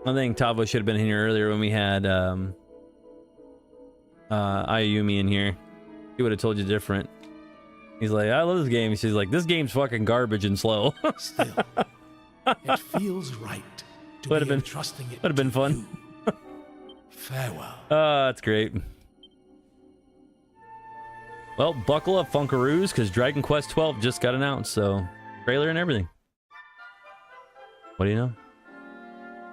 I think Tavo should have been here earlier when we had Ayumi in here. He would have told you different. He's like, I love this game. She's like, this game's fucking garbage and slow. Still, it feels right to Would have be been entrusting it would have been to fun. you. Farewell. That's great. Well, buckle up, Funkaroos, because Dragon Quest XII just got announced, so trailer and everything. What do you know?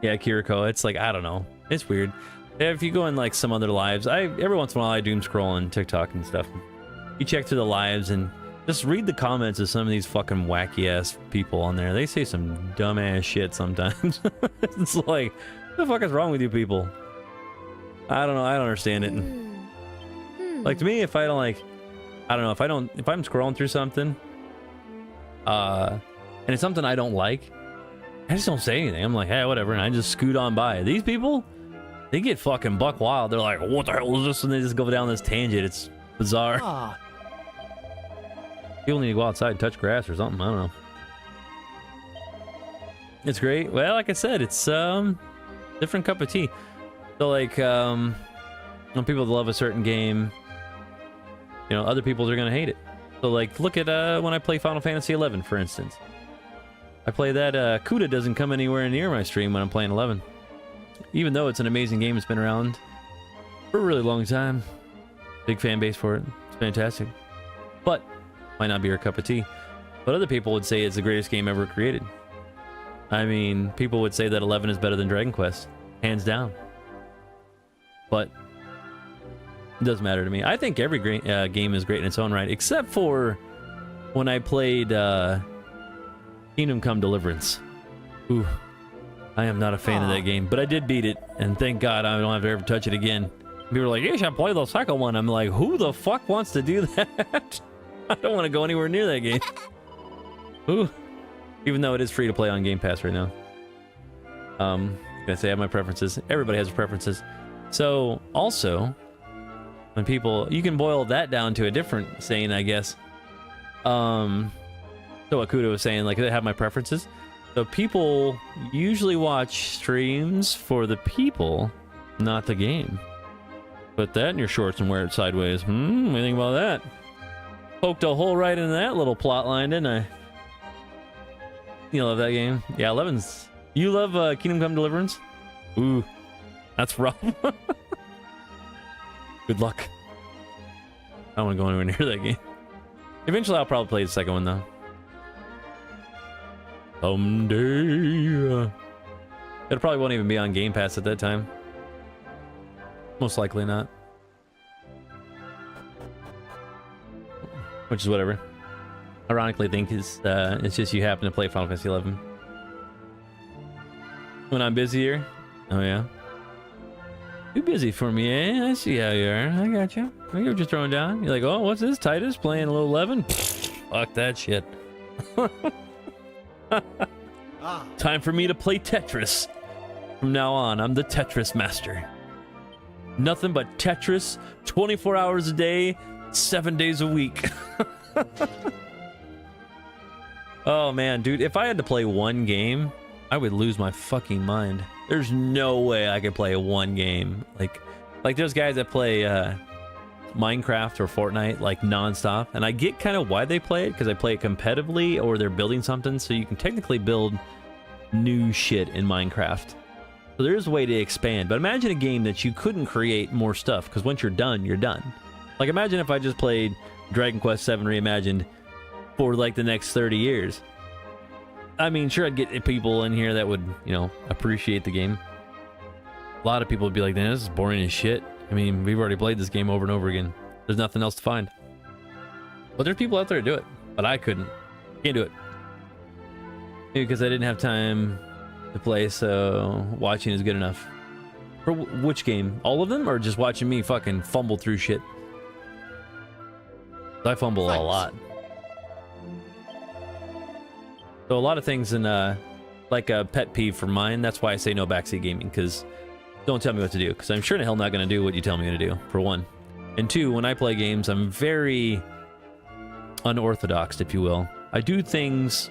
Yeah, Kiriko. It's like, I don't know. It's weird. If you go in like some other lives, every once in a while I doom scroll on TikTok and stuff. You check through the lives and Just read the comments of some of these fucking wacky ass people on there. They say some dumb ass shit sometimes. It's like, what the fuck is wrong with you people? I don't know. I don't understand it. Like, to me, if I don't like, I don't know, if I'm scrolling through something, and it's something I don't like, I just don't say anything. I'm like, hey, whatever, and I just scoot on by. These people, they get fucking buck wild. They're like, what the hell is this? And they just go down this tangent. It's bizarre. People need to go outside and touch grass or something. I don't know. It's great. Well, like I said, it's different cup of tea. So like, when people love a certain game, you know, other people are gonna hate it. So like, look at when I play Final Fantasy XI, for instance. I play that. Kuda doesn't come anywhere near my stream when I'm playing 11, even though it's an amazing game. It's been around for a really long time. Big fan base for it. It's fantastic, but might not be your cup of tea. But other people would say it's the greatest game ever created. I mean, people would say that 11 is better than Dragon Quest, hands down. But it doesn't matter to me. I think every great game is great in its own right, except for when I played Kingdom Come Deliverance. Ooh, I am not a fan of that game, but I did beat it, and thank God I don't have to ever touch it again. People are like, you should play the second one. I'm like, who the fuck wants to do that? I don't want to go anywhere near that game. Ooh. Even though it is free to play on Game Pass right now. Gonna say I have my preferences. Everybody has preferences. So also, when people, you can boil that down to a different saying, I guess. So what Kuda was saying, like, I have my preferences. So people usually watch streams for the people, not the game. Put that in your shorts and wear it sideways. What do you think about that? Poked a hole right into that little plot line, didn't I? You love that game? Yeah, 11's... You love Kingdom Come Deliverance? Ooh, that's rough. Good luck. I don't want to go anywhere near that game. Eventually, I'll probably play the second one, though. Someday. It probably won't even be on Game Pass at that time. Most likely not. Which is whatever. Ironically, I think it's just you happen to play Final Fantasy XI. When I'm busier, oh yeah, too busy for me, eh? I see how you are. I got you. I get what you're throwing down. You're like, oh, what's this? Titus playing a little 11? Fuck that shit. Time for me to play Tetris. From now on, I'm the Tetris master. Nothing but Tetris, 24 hours a day, 7 days a week. Oh man, dude, if I had to play one game, I would lose my fucking mind. There's no way I could play one game. Like there's guys that play Minecraft or Fortnite like nonstop, and I get kind of why they play it, because they play it competitively or they're building something, so you can technically build new shit in Minecraft. So there's a way to expand. But imagine a game that you couldn't create more stuff, because once you're done, you're done. Like imagine if I just played Dragon Quest VII Reimagined for like the next 30 years. I mean, sure, I'd get people in here that would, you know, appreciate the game. A lot of people would be like, this is boring as shit. I mean, we've already played this game over and over again. There's nothing else to find. But there's people out there to do it, but I couldn't. Can't do it. Maybe because I didn't have time to play, so watching is good enough. For which game? All of them, or just watching me fucking fumble through shit? I fumble a lot. So a lot of things in like a pet peeve for mine. That's why I say no backseat gaming, because don't tell me what to do, because I'm sure the hell not going to do what you tell me to do, for one. And two, when I play games, I'm very unorthodox, if you will. I do things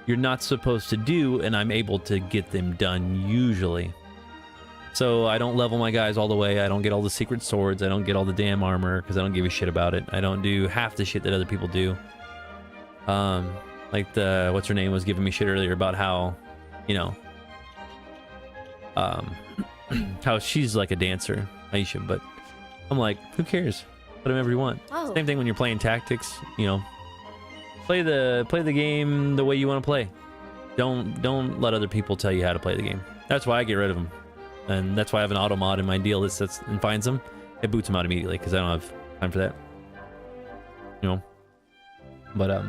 you're not supposed to do, and I'm able to get them done usually. So I don't level my guys all the way. I don't get all the secret swords. I don't get all the damn armor, because I don't give a shit about it. I don't do half the shit that other people do. Like the, what's her name was giving me shit earlier about how, you know, how she's like a dancer, Aisha, but I'm like, who cares? Put whatever you want. Oh. Same thing when you're playing tactics, you know, play the game the way you want to play. Don't let other people tell you how to play the game. That's why I get rid of them. And that's why I have an auto mod in my deal that sets and finds them. It boots them out immediately, because I don't have time for that. You know? But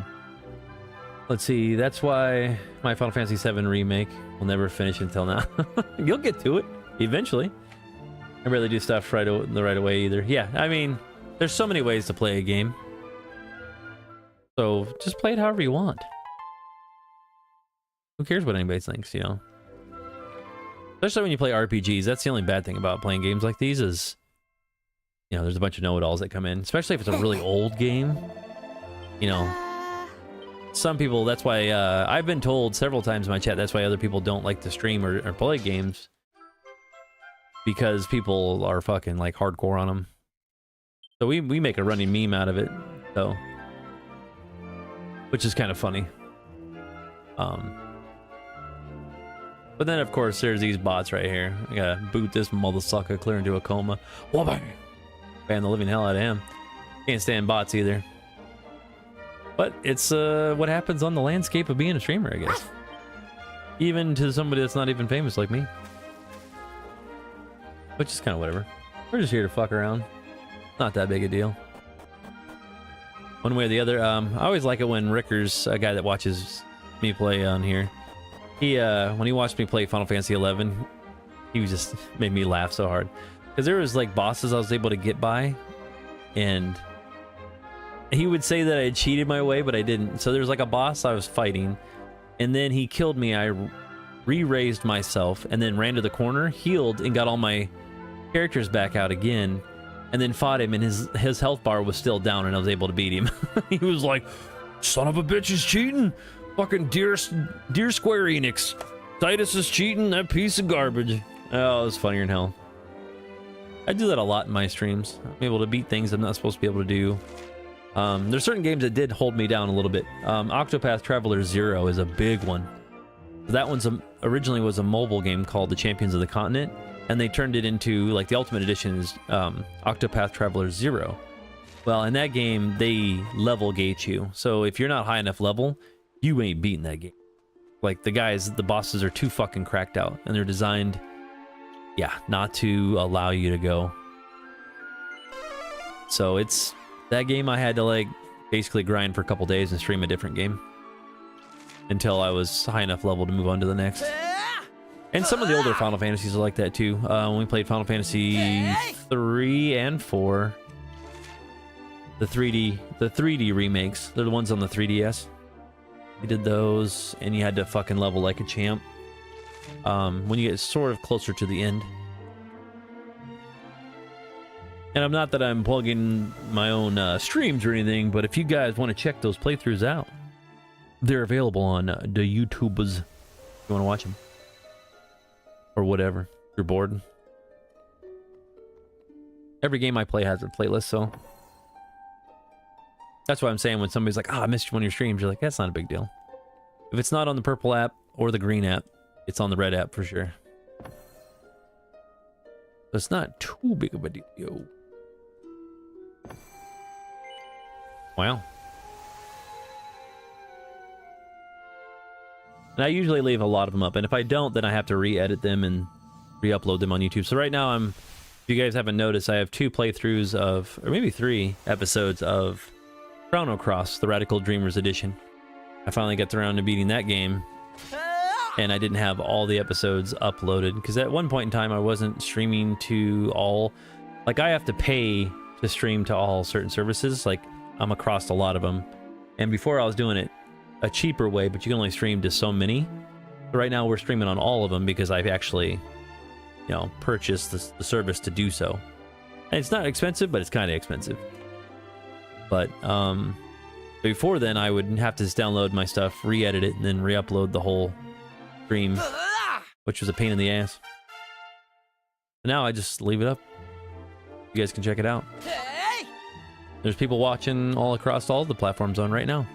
let's see. That's why my Final Fantasy VII remake will never finish until now. You'll get to it eventually. I rarely do stuff the right away either. Yeah, I mean, there's so many ways to play a game. So just play it however you want. Who cares what anybody thinks, you know? Especially when you play RPGs. That's the only bad thing about playing games like these is, you know, there's a bunch of know-it-alls that come in. Especially if it's a really old game. You know, some people, that's why, I've been told several times in my chat, that's why other people don't like to stream or play games. Because people are fucking, like, hardcore on them. So we make a running meme out of it, so. Which is kind of funny. But then, of course, there's these bots right here. I gotta boot this motherfucker clear into a coma. Whoa, ban the living hell out of him. Can't stand bots either. But it's what happens on the landscape of being a streamer, I guess. Even to somebody that's not even famous like me. Which is kind of whatever. We're just here to fuck around. Not that big a deal. One way or the other. I always like it when Ricker's a guy that watches me play on here. He when he watched me play Final Fantasy XI, he was just made me laugh so hard because there was like bosses I was able to get by, and he would say that I had cheated my way, but I didn't. So there was like a boss I was fighting, and then he killed me. I re-raised myself and then ran to the corner, healed, and got all my characters back out again, and then fought him, and his health bar was still down, and I was able to beat him. He was like, "Son of a bitch is cheating! Fucking dear Square Enix! Titus is cheating! That piece of garbage!" Oh, it was funnier than hell. I do that a lot in my streams. I'm able to beat things I'm not supposed to be able to do. There's certain games that did hold me down a little bit. Octopath Traveler 0 is a big one. That one's originally was a mobile game called The Champions of the Continent, and they turned it into, like, the Ultimate Edition is Octopath Traveler 0. Well, in that game, they level gate you. So if you're not high enough level, you ain't beating that game. Like, the bosses are too fucking cracked out, and they're designed, yeah, not to allow you to go. So it's that game I had to, like, basically grind for a couple days and stream a different game until I was high enough level to move on to the next. And some of the older Final Fantasies are like that too. When we played Final Fantasy 3 and 4, the 3D remakes, they're the ones on the 3DS. We did those, and you had to fucking level like a champ. When you get sort of closer to the end. And I'm not that I'm plugging my own streams or anything, but if you guys want to check those playthroughs out, they're available on the YouTubers. If you want to watch them. Or whatever. If you're bored. Every game I play has a playlist, so. That's why I'm saying when somebody's like, I missed one of your streams, you're like, that's not a big deal. If it's not on the purple app or the green app, it's on the red app for sure. So it's not too big of a deal. Wow. And I usually leave a lot of them up, and if I don't, then I have to re-edit them and re-upload them on YouTube. So right now, if you guys haven't noticed, I have 2 playthroughs of, or maybe 3 episodes of Chrono Cross, the Radical Dreamers edition. I finally got around to beating that game, and I didn't have all the episodes uploaded, because at one point in time, I wasn't streaming to all, like, I have to pay to stream to all certain services, like, I'm across a lot of them, and before I was doing it a cheaper way, but you can only stream to so many. So right now we're streaming on all of them because I've actually, you know, purchased the service to do so. And it's not expensive, but it's kind of expensive. But before then, I would have to just download my stuff, re-edit it, and then re-upload the whole stream, which was a pain in the ass. But now I just leave it up. You guys can check it out. There's people watching all across all the platforms on right now.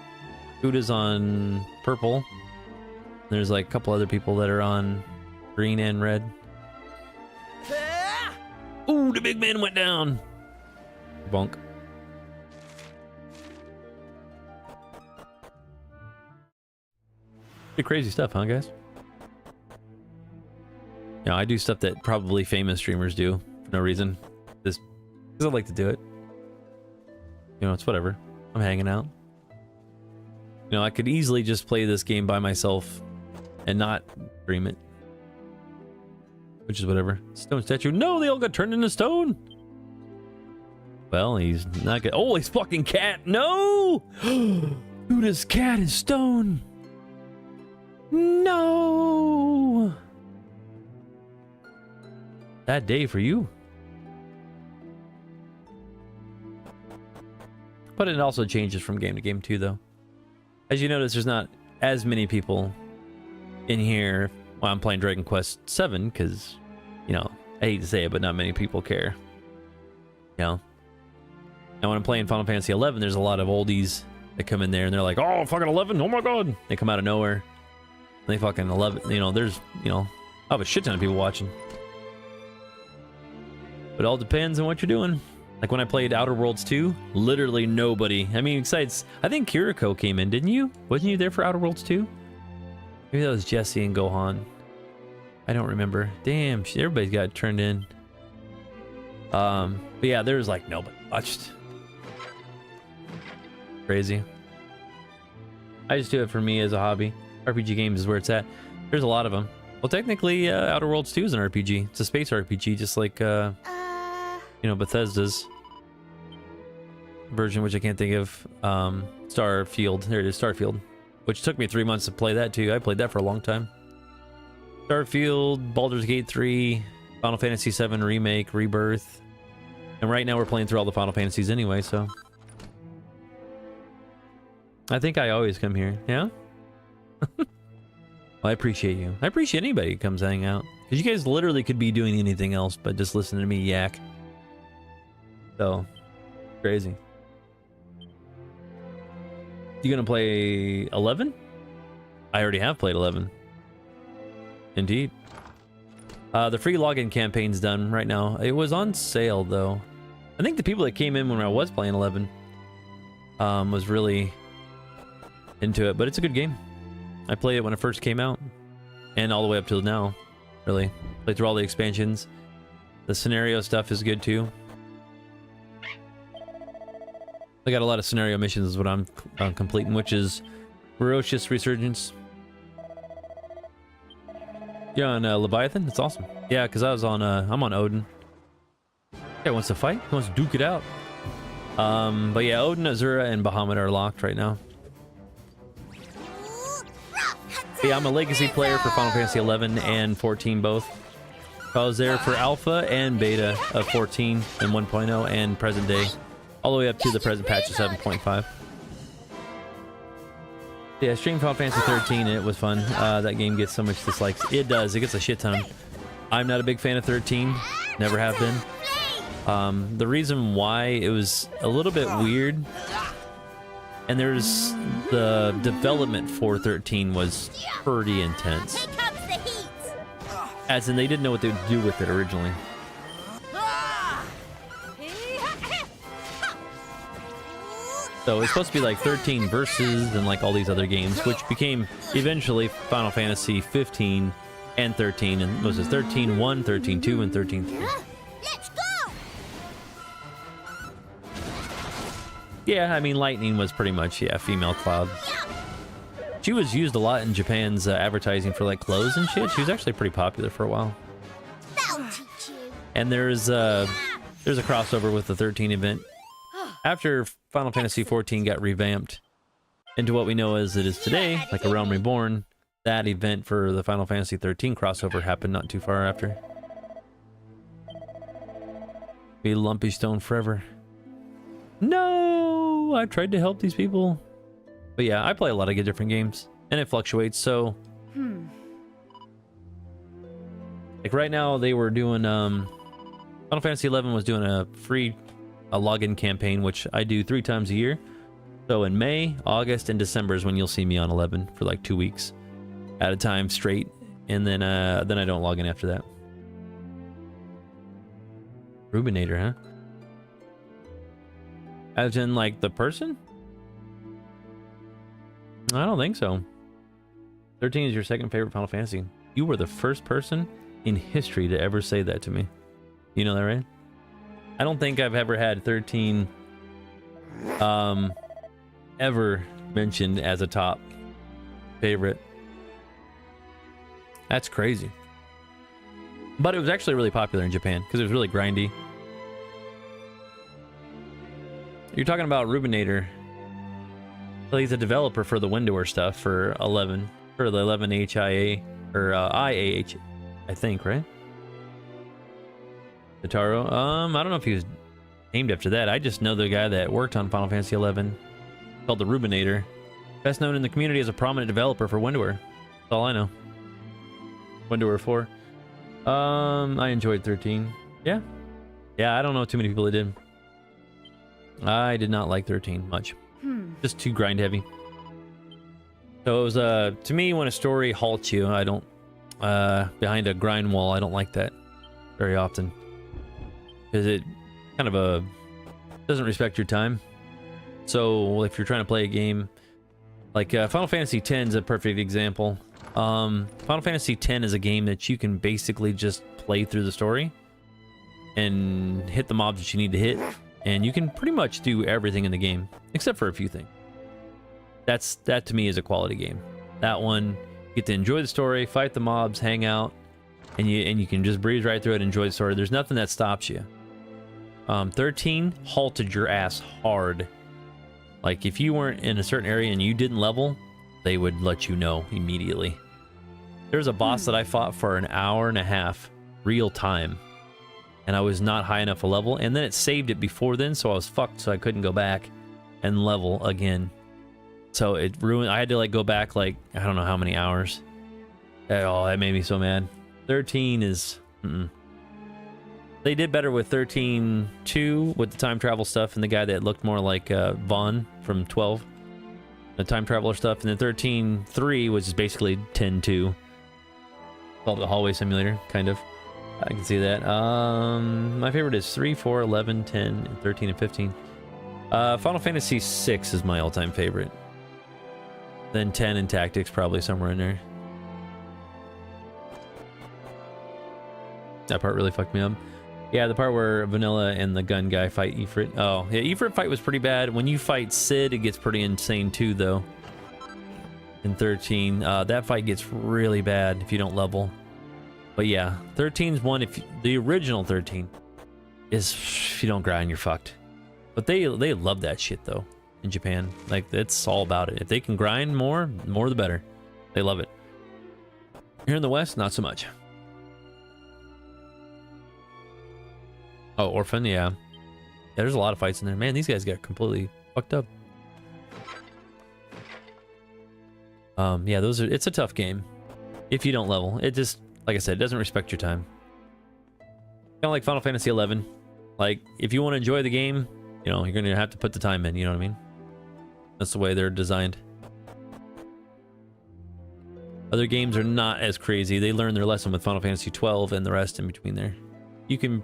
Uda's on purple. There's like a couple other people that are on green and red. Ooh, the big man went down. Bonk. Pretty crazy stuff, huh, guys? Yeah, I do stuff that probably famous streamers do for no reason. Just because I like to do it. You know, it's whatever. I'm hanging out. You know, I could easily just play this game by myself and not stream it. Which is whatever. Stone statue. No, they all got turned into stone. Well, he's not good. Oh, he's fucking cat. No! Dude, his cat is stone. No! That day for you. But it also changes from game to game too, though. As you notice, there's not as many people in here while I'm playing Dragon Quest VII, because, you know, I hate to say it, but not many people care. You know? And when I'm playing Final Fantasy XI, there's a lot of oldies that come in there and they're like, oh, fucking 11, oh my god. They come out of nowhere. And they fucking 11, you know, there's, you know, I have a shit ton of people watching. But it all depends on what you're doing. Like when I played Outer Worlds 2, literally nobody. I mean, besides, I think Kiriko came in, didn't you? Wasn't you there for Outer Worlds 2? Maybe that was Jesse and Gohan. I don't remember. Damn, everybody's got turned in. But yeah, there was like nobody watched. Crazy. I just do it for me as a hobby. RPG games is where it's at. There's a lot of them. Well, technically, Outer Worlds 2 is an RPG. It's a space RPG, just like, you know, Bethesda's version, which I can't think of. Starfield. There it is, Starfield. Which took me 3 months to play that, too. I played that for a long time. Starfield, Baldur's Gate 3, Final Fantasy VII Remake, Rebirth. And right now we're playing through all the Final Fantasies anyway, so... I think I always come here, yeah? Well, I appreciate you. I appreciate anybody who comes hang out. Because you guys literally could be doing anything else but just listening to me yak. So, crazy. You gonna play 11? I already have played 11. Indeed. The free login campaign's done right now. It was on sale, though. I think the people that came in when I was playing 11 was really into it, but it's a good game. I played it when it first came out and all the way up till now, really. Played through all the expansions. The scenario stuff is good too. I got a lot of scenario missions is what I'm completing, which is Ferocious Resurgence. You're on Leviathan? That's awesome. Yeah, because I was on, I'm on Odin. Guy wants to fight? He wants to duke it out. But yeah, Odin, Azura, and Bahamut are locked right now. Yeah, I'm a legacy player for Final Fantasy 11 and 14 both. I was there for alpha and beta of 14 and 1.0 and present day, all the way up to the present patch of 7.5. Yeah, I streamed Final Fantasy 13 and it was fun. That game gets so much dislikes. It does. It gets a shit ton. I'm not a big fan of 13. Never have been. The reason why, it was a little bit weird. And there's the development for 13 was pretty intense. Here comes the heat. As in, they didn't know what they would do with it originally. So it's supposed to be like 13 verses and like all these other games, which became eventually Final Fantasy 15 and 13. And was it 13-1, 13-2, and 13-3? Let's go. Yeah, I mean, Lightning was pretty much, yeah, female Cloud. She was used a lot in Japan's advertising for like clothes and shit. She was actually pretty popular for a while. That'll teach you. And there's a crossover with the 13 event. After Final Fantasy 14 got revamped into what we know as it is today, like A Realm Reborn, that event for the Final Fantasy 13 crossover happened not too far after. Be Lumpy Stone forever. No, I tried to help these people. But yeah, I play a lot of different games, and it fluctuates, so... Like right now, they were doing, Final Fantasy 11 was doing a free login campaign, which I do 3 times a year. So in May, August, and December is when you'll see me on 11 for like 2 weeks at a time straight, and then I don't log in after that. Rubinator, huh? As in, like, the person? I don't think so. 13 is your second favorite Final Fantasy. You were the first person in history to ever say that to me. You know that, right? I don't think I've ever had 13 ever mentioned as a top favorite. That's crazy. But it was actually really popular in Japan because it was really grindy. You're talking about Rubinator. Well, he's a developer for the Windower stuff for 11, for the 11 HIA or IAH, I think, right? Taro. I don't know if he was named after that. I just know the guy that worked on Final Fantasy 11, called the Rubinator. Best known in the community as a prominent developer for Windower. That's all I know. Windower 4. I enjoyed 13. Yeah. Yeah, I don't know too many people that did. I did not like 13 much. Just too grind heavy. So it was, to me, when a story halts you, I don't, behind a grind wall, I don't like that very often. Because it kind of doesn't respect your time. So if you're trying to play a game, like Final Fantasy X is a perfect example. Final Fantasy X is a game that you can basically just play through the story and hit the mobs that you need to hit, and you can pretty much do everything in the game except for a few things. That to me is a quality game. That one, you get to enjoy the story, fight the mobs, hang out, and you can just breeze right through it, enjoy the story. There's nothing that stops you. 13 halted your ass hard. Like if you weren't in a certain area and you didn't level, they would let you know immediately. There's a boss that I fought for an hour and a half real time, and I was not high enough a level, and then it saved it before then, so I was fucked, so I couldn't go back and level again. So it ruined. I had to like go back like I don't know how many hours. Oh, that made me so mad. 13 is They did better with 13-2 with the time travel stuff and the guy that looked more like Vaughn from 12, the time traveler stuff, and then 13-3 was basically 10-2, called the hallway simulator, kind of. I can see that. My favorite is 3, 4, 11, 10, and 13 and 15. Final Fantasy VI is my all-time favorite. Then 10 and Tactics probably somewhere in there. That part really fucked me up. Yeah, the part where Vanilla and the gun guy fight Ifrit. Oh, yeah, Ifrit fight was pretty bad. When you fight Sid, it gets pretty insane too, though. In 13, that fight gets really bad if you don't level. But yeah, 13's one. If the original 13 is, if you don't grind, you're fucked. But they love that shit though in Japan. Like it's all about it. If they can grind more the better. They love it. Here in the West, not so much. Oh, Orphan, yeah. There's a lot of fights in there. Man, these guys got completely fucked up. Yeah, it's a tough game. If you don't level. It just, like I said, it doesn't respect your time. Kind of like Final Fantasy 11. Like, if you want to enjoy the game, you know, you're going to have to put the time in, you know what I mean? That's the way they're designed. Other games are not as crazy. They learn their lesson with Final Fantasy 12 and the rest in between there. You can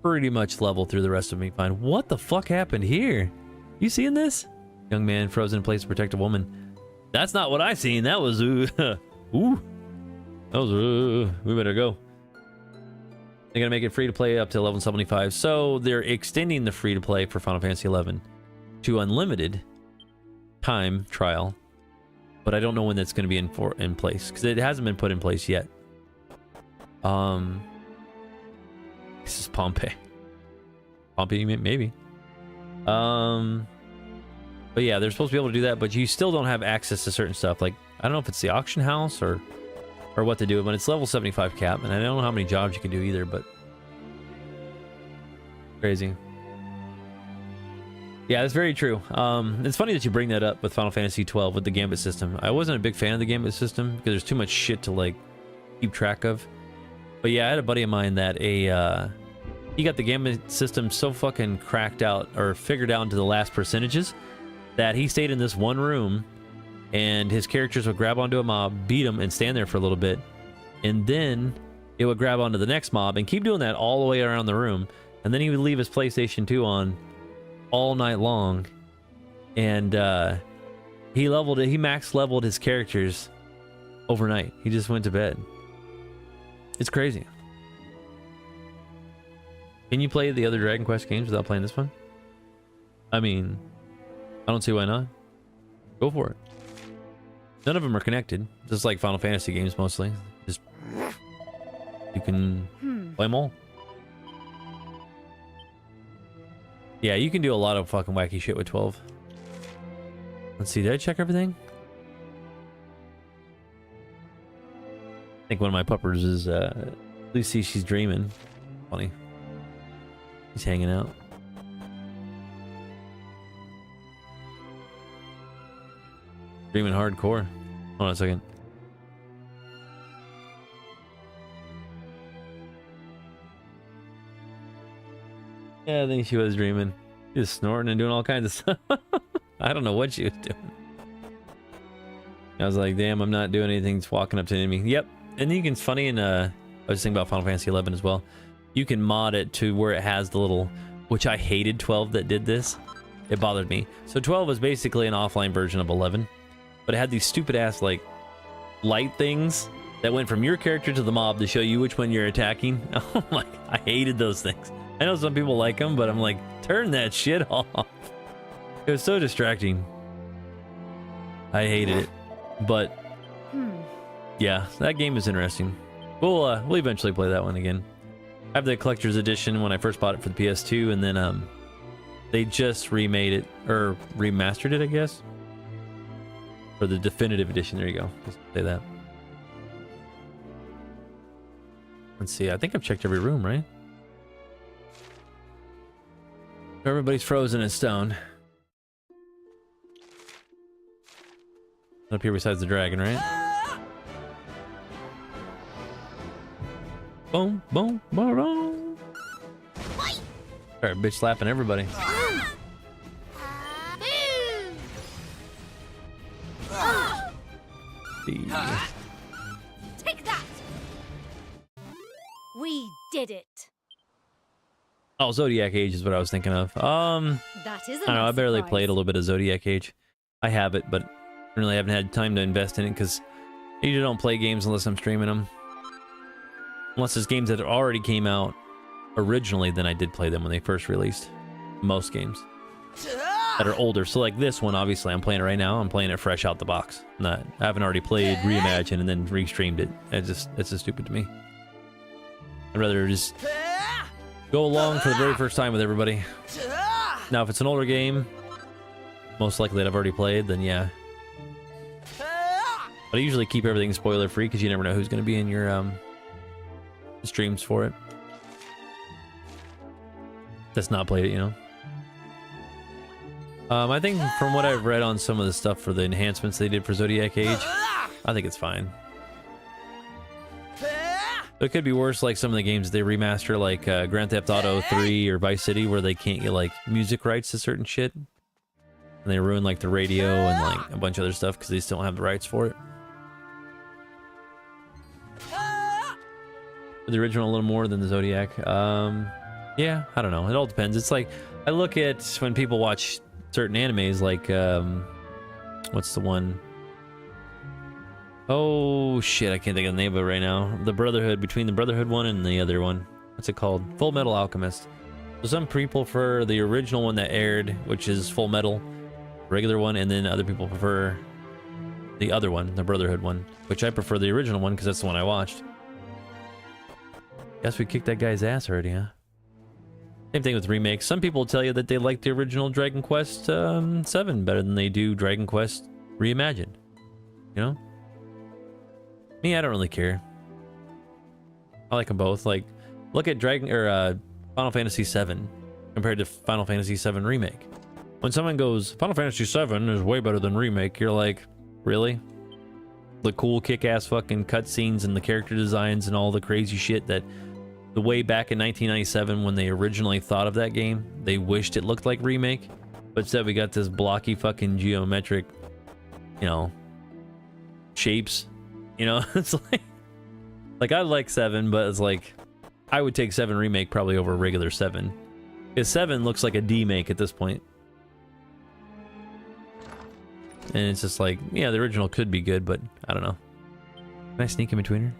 pretty much level through the rest of me fine. What the fuck happened here? You seeing this? Young man frozen in place to protect a woman. That's not what I seen. That was ooh. That was we better go. They're gonna make it free to play up to level 75. So they're extending the free to play for Final Fantasy 11 to unlimited time trial. But I don't know when that's gonna be in place because it hasn't been put in place yet. This is Pompeii. Pompeii, maybe. But yeah, they're supposed to be able to do that, but you still don't have access to certain stuff. Like, I don't know if it's the auction house or what to do, but it's level 75 cap, and I don't know how many jobs you can do either, but crazy. Yeah, that's very true. It's funny that you bring that up with Final Fantasy 12 with the Gambit system. I wasn't a big fan of the Gambit system because there's too much shit to like keep track of. But yeah, I had a buddy of mine that he got the Gambit system so fucking cracked out or figured out into the last percentages that he stayed in this one room and his characters would grab onto a mob, beat him, and stand there for a little bit. And then it would grab onto the next mob and keep doing that all the way around the room. And then he would leave his PlayStation 2 on all night long. And he max leveled his characters overnight. He just went to bed. It's crazy. Can you play the other Dragon Quest games without playing this one? I mean, I don't see why not. Go for it. None of them are connected, just like Final Fantasy games mostly. Just you can play them all. Yeah, you can do a lot of fucking wacky shit with 12. Let's see, did I check everything? I think one of my puppers is Lucy. She's dreaming. Funny. He's hanging out. Dreaming hardcore. Hold on a second. Yeah, I think she was dreaming. She was snorting and doing all kinds of stuff. I don't know what she was doing. I was like, damn, I'm not doing anything. Just walking up to an enemy. Yep. And you can, it's funny, and I was thinking about Final Fantasy 11 as well. You can mod it to where it has the little, which I hated 12 that did this. It bothered me. So 12 was basically an offline version of 11, but it had these stupid ass like light things that went from your character to the mob to show you which one you're attacking. Oh my, I hated those things. I know some people like them, but I'm like, turn that shit off. It was so distracting. I hated it. But yeah, that game is interesting. We'll eventually play that one again. I have the collector's edition when I first bought it for the PS2, and then they just remade it, or remastered it, I guess, for the definitive edition. There you go. Let's say that. Let's see. I think I've checked every room, right? Everybody's frozen in stone. Up here besides the dragon, right? Boom, boom, boom, boom. Sorry, bitch slapping everybody. Take that! We did it. Oh, Zodiac Age is what I was thinking of. That is I don't know, I barely played a little bit of Zodiac Age. I have it, but I really haven't had time to invest in it because I usually don't play games unless I'm streaming them. Unless it's games that already came out originally, then I did play them when they first released. Most games that are older. So like this one, obviously I'm playing it right now. I'm playing it fresh out the box. I haven't already played Reimagine and then re-streamed it. It's just stupid to me. I'd rather just go along for the very first time with everybody. Now, if it's an older game, most likely that I've already played, then yeah. But I usually keep everything spoiler free because you never know who's going to be in your streams for it. That's not played it, you know. I think from what I've read on some of the stuff for the enhancements they did for Zodiac Age, I think it's fine. But it could be worse, like some of the games they remaster, like Grand Theft Auto 3 or Vice City, where they can't get like music rights to certain shit, and they ruin like the radio and like a bunch of other stuff because they still don't have the rights for it. The original a little more than the Zodiac. Yeah, I don't know. It all depends. It's like I look at when people watch certain animes, like what's the one? Oh shit, I can't think of the name of it right now. The Brotherhood, between the Brotherhood one and the other one. What's it called? Full Metal Alchemist. So some people prefer the original one that aired, which is Full Metal, regular one, and then other people prefer the other one, the Brotherhood one, which I prefer the original one because that's the one I watched. Guess we kicked that guy's ass already, huh? Same thing with remakes. Some people tell you that they like the original Dragon Quest VII better than they do Dragon Quest Reimagined. You know? Me, I don't really care. I like them both. Like, look at Final Fantasy VII compared to Final Fantasy VII Remake. When someone goes, Final Fantasy VII is way better than Remake, you're like, really? The cool kick-ass fucking cutscenes and the character designs and all the crazy shit that the way back in 1997 when they originally thought of that game, they wished it looked like Remake, but instead we got this blocky fucking geometric, you know, shapes. You know, it's like I like 7, but it's like I would take 7 Remake probably over regular 7. Because 7 looks like a D-make at this point. And it's just like, yeah, the original could be good, but I don't know. Can I sneak in between her?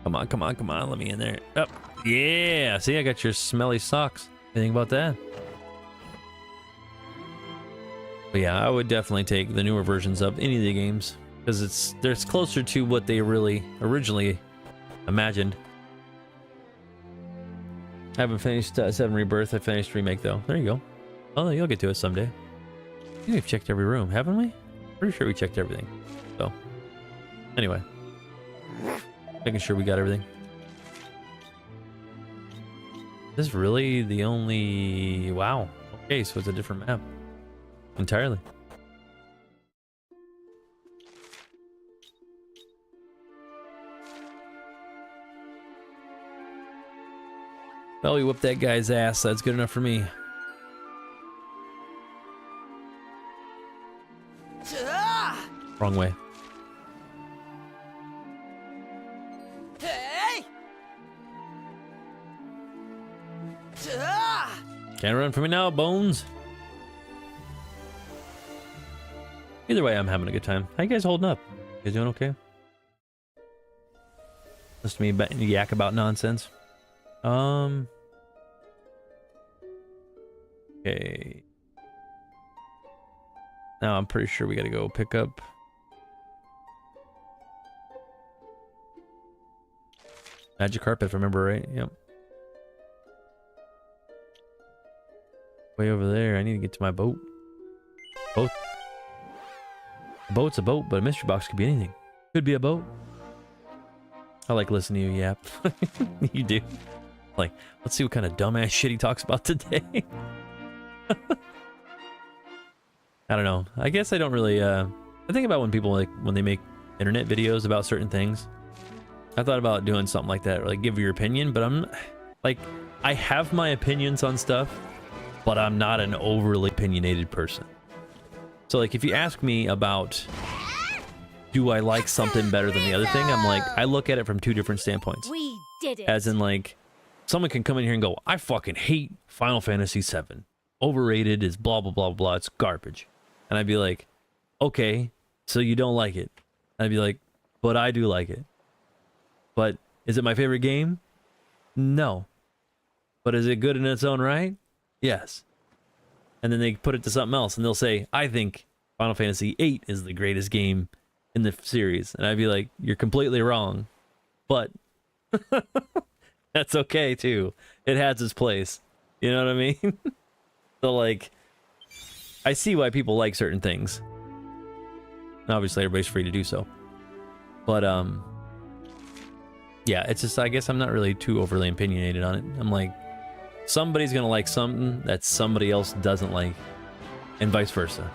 Come on, come on, come on, let me in there. Oh, yeah, see, I got your smelly socks. Anything about that? But yeah, I would definitely take the newer versions of any of the games because it's closer to what they really originally imagined. I haven't finished 7 Rebirth. I finished Remake though. There you go. Oh, you'll get to it someday. I think we've checked every room, haven't we? Pretty sure we checked everything. So, anyway, making sure we got everything. This is really the only... Wow. Okay, so it's a different map. Entirely. Well, we whooped that guy's ass. That's good enough for me. Wrong way. Can't run from me now, Bones. Either way, I'm having a good time. How you guys holding up? You guys doing okay? Listen to me yak about nonsense. Okay. Now I'm pretty sure we gotta go pick up Magic Carpet, if I remember right. Yep. Way over there. I need to get to my boat. Boat. A boat's a boat, but a mystery box could be anything. Could be a boat. I like listening to you yap. You do. Like, let's see what kind of dumbass shit he talks about today. I don't know. I guess I don't really, I think about when people, like, when they make internet videos about certain things. I thought about doing something like that, or like give your opinion, but I'm, like, I have my opinions on stuff, but I'm not an overly opinionated person. So, like, if you ask me about, do I like something better than the other thing, I'm like, I look at it from 2 different standpoints. We did it. As in, like, someone can come in here and go, I fucking hate Final Fantasy VII. Overrated, is blah, blah, blah, blah, it's garbage. And I'd be like, okay, so you don't like it. And I'd be like, but I do like it. But is it my favorite game? No. But is it good in its own right? Yes. And then they put it to something else and they'll say, I think Final Fantasy VIII is the greatest game in the series. And I'd be like, you're completely wrong. But that's okay too. It has its place. You know what I mean? So, like, I see why people like certain things. And obviously everybody's free to do so. But yeah, it's just, I guess I'm not really too overly opinionated on it. I'm like, somebody's gonna like something that somebody else doesn't like, and vice versa.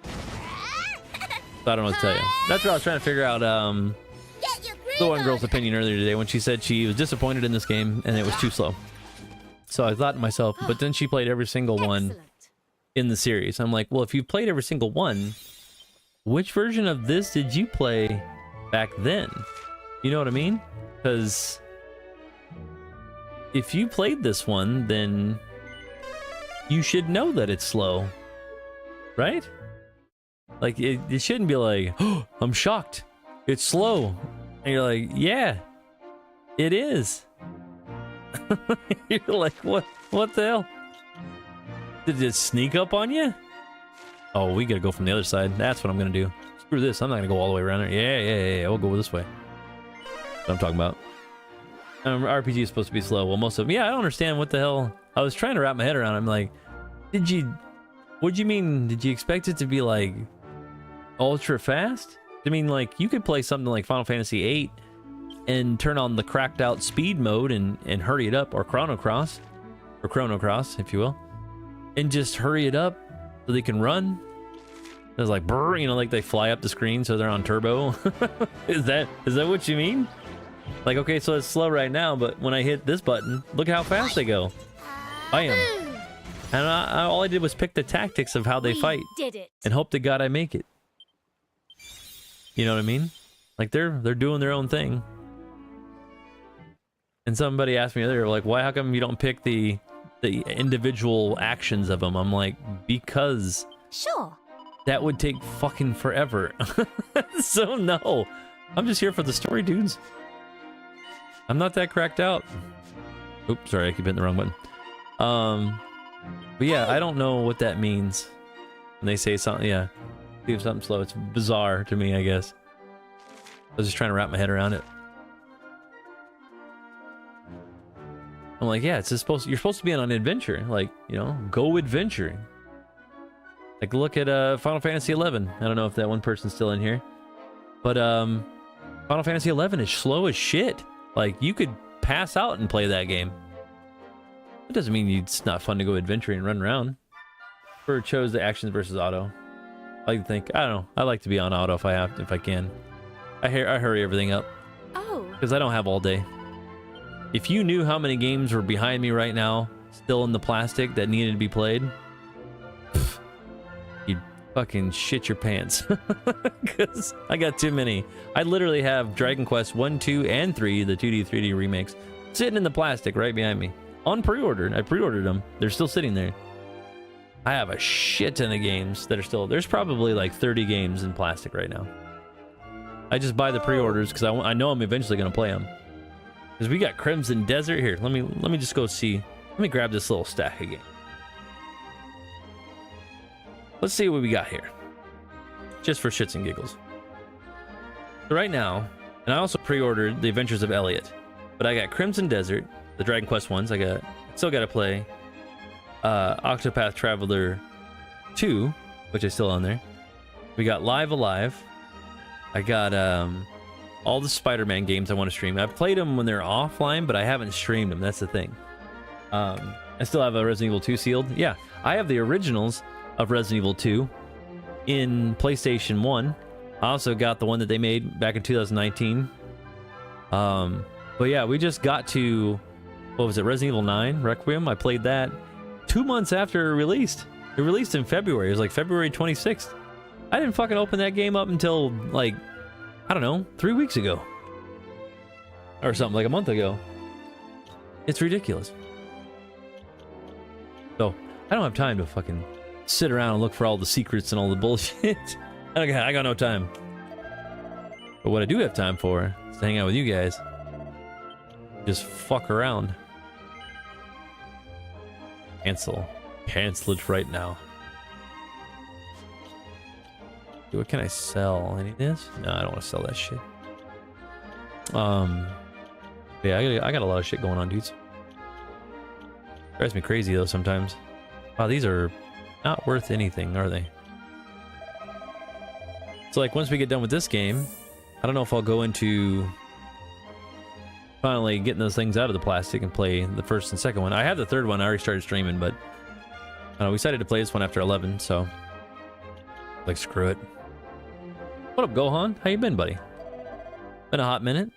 So I don't know what to tell you. That's what I was trying to figure out. The one girl's opinion earlier today when she said she was disappointed in this game and it was too slow. So I thought to myself, but then she played every single one in the series. I'm like, well, if you played every single one, which version of this did you play back then? You know what I mean? Because if you played this one, then you should know that it's slow, right? Like, it shouldn't be like, oh, I'm shocked, it's slow. And you're like, yeah, it is. You're like, what the hell? Did it sneak up on you? Oh, we gotta go from the other side. That's what I'm gonna do. Screw this, I'm not gonna go all the way around there. Yeah, we'll go this way. That's what I'm talking about. RPG is supposed to be slow. Well, most of them, yeah, I don't understand what the hell. I was trying to wrap my head around. I'm like, what'd you mean? Did you expect it to be like ultra fast? I mean, like, you could play something like Final Fantasy VIII and turn on the cracked out speed mode and hurry it up, or Chrono Cross, if you will, and just hurry it up so they can run. It was like, brr, you know, like they fly up the screen so they're on turbo. Is that what you mean? Like, okay, so it's slow right now, but when I hit this button, look how fast they go. I am. And all I did was pick the tactics of how they fight and hope to God I make it. You know what I mean? Like, they're doing their own thing. And somebody asked me earlier, like, how come you don't pick the individual actions of them? I'm like, because sure, that would take fucking forever. So no, I'm just here for the story, dudes. I'm not that cracked out. Oops, sorry, I keep hitting the wrong button. But yeah, I don't know what that means when they say something. Yeah, do something slow. It's bizarre to me, I guess. I was just trying to wrap my head around it. I'm like, yeah, it's just you're supposed to be on an adventure, like, you know, go adventuring. Like, look at Final Fantasy XI. I don't know if that one person's still in here, but Final Fantasy XI is slow as shit. Like, you could pass out and play that game. It doesn't mean it's not fun to go adventuring and run around. Or chose the actions versus auto. I like to think, I don't know, I like to be on auto if I can. I hurry everything up. Oh. Because I don't have all day. If you knew how many games were behind me right now, still in the plastic that needed to be played, you'd fucking shit your pants. Because I got too many. I literally have Dragon Quest 1, 2, and 3, the 2D, 3D remakes, sitting in the plastic right behind me. On pre-order. I pre-ordered them. They're still sitting there. I have a shit ton of games that are still... There's probably like 30 games in plastic right now. I just buy the pre-orders because I know I'm eventually going to play them. Because we got Crimson Desert here. Let me just go see. Let me grab this little stack again. Let's see what we got here. Just for shits and giggles. So right now, and I also pre-ordered The Adventures of Elliot. But I got Crimson Desert, the Dragon Quest ones. Still got to play Octopath Traveler 2, which is still on there. We got Live Alive. I got all the Spider-Man games I want to stream. I've played them when they're offline, but I haven't streamed them. That's the thing. I still have a Resident Evil 2 sealed. Yeah, I have the originals of Resident Evil 2 in PlayStation 1. I also got the one that they made back in 2019. But yeah, we just got to, what was it, Resident Evil 9 Requiem. I played that 2 months after it released. It released in February. It was like February 26th. I didn't fucking open that game up until like, I don't know, 3 weeks ago. Or something, like a month ago. It's ridiculous. So, I don't have time to fucking sit around and look for all the secrets and all the bullshit. I got no time. But what I do have time for is to hang out with you guys. Just fuck around. Cancel. Cancel it right now. What can I sell? Any of this? No, I don't want to sell that shit. Yeah, I got a lot of shit going on, dudes. Drives me crazy though sometimes. Wow, these are not worth anything, are they? So like once we get done with this game, I don't know if I'll go into finally getting those things out of the plastic and play the first and second one. I have the third one. I already started streaming, but we decided to play this one after 11, so like screw it. What up, Gohan? How you been, buddy? Been a hot minute.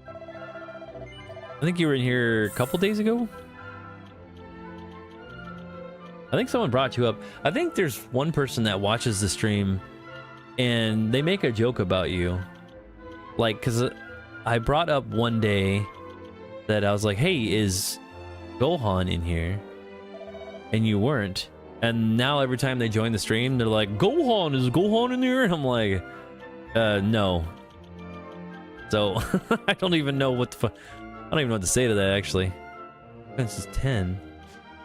I think you were in here a couple days ago. I think someone brought you up. I think there's one person that watches the stream and they make a joke about you. Like, because I brought up one day that I was like, hey, is Gohan in here? And you weren't. And now every time they join the stream, they're like, Gohan, is Gohan in here? And I'm like, no. So, I don't even know what the fuck. I don't even know what to say to that, actually. This is 10.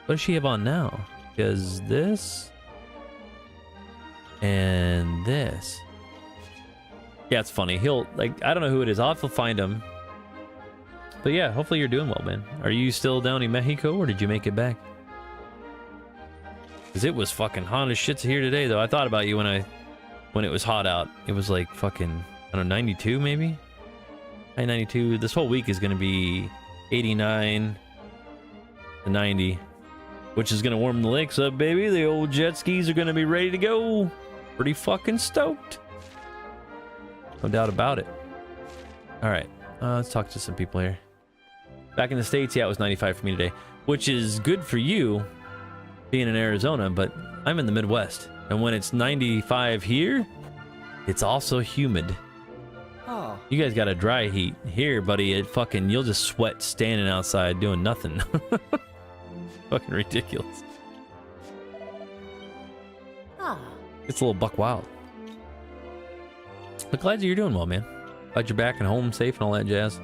What does she have on now? Because this and this. Yeah, it's funny. He'll, like, I don't know who it is. I'll have to find him. But yeah, hopefully you're doing well, man. Are you still down in Mexico, or did you make it back? Because it was fucking hot as shit here today, though. I thought about you when it was hot out. It was like fucking, I don't know, 92 maybe? 92. This whole week is going to be 89 to 90. Which is going to warm the lakes up, baby. The old jet skis are going to be ready to go. Pretty fucking stoked. No doubt about it. All right. Let's talk to some people here. Back in the States, yeah, it was 95 for me today. Which is good for you, being in Arizona, but I'm in the Midwest. And when it's 95 here, it's also humid. Oh. You guys got a dry heat. Here, buddy, you'll just sweat standing outside doing nothing. Fucking ridiculous. It's a little buck wild. But glad you're doing well, man. Glad you're back and home safe and all that jazz.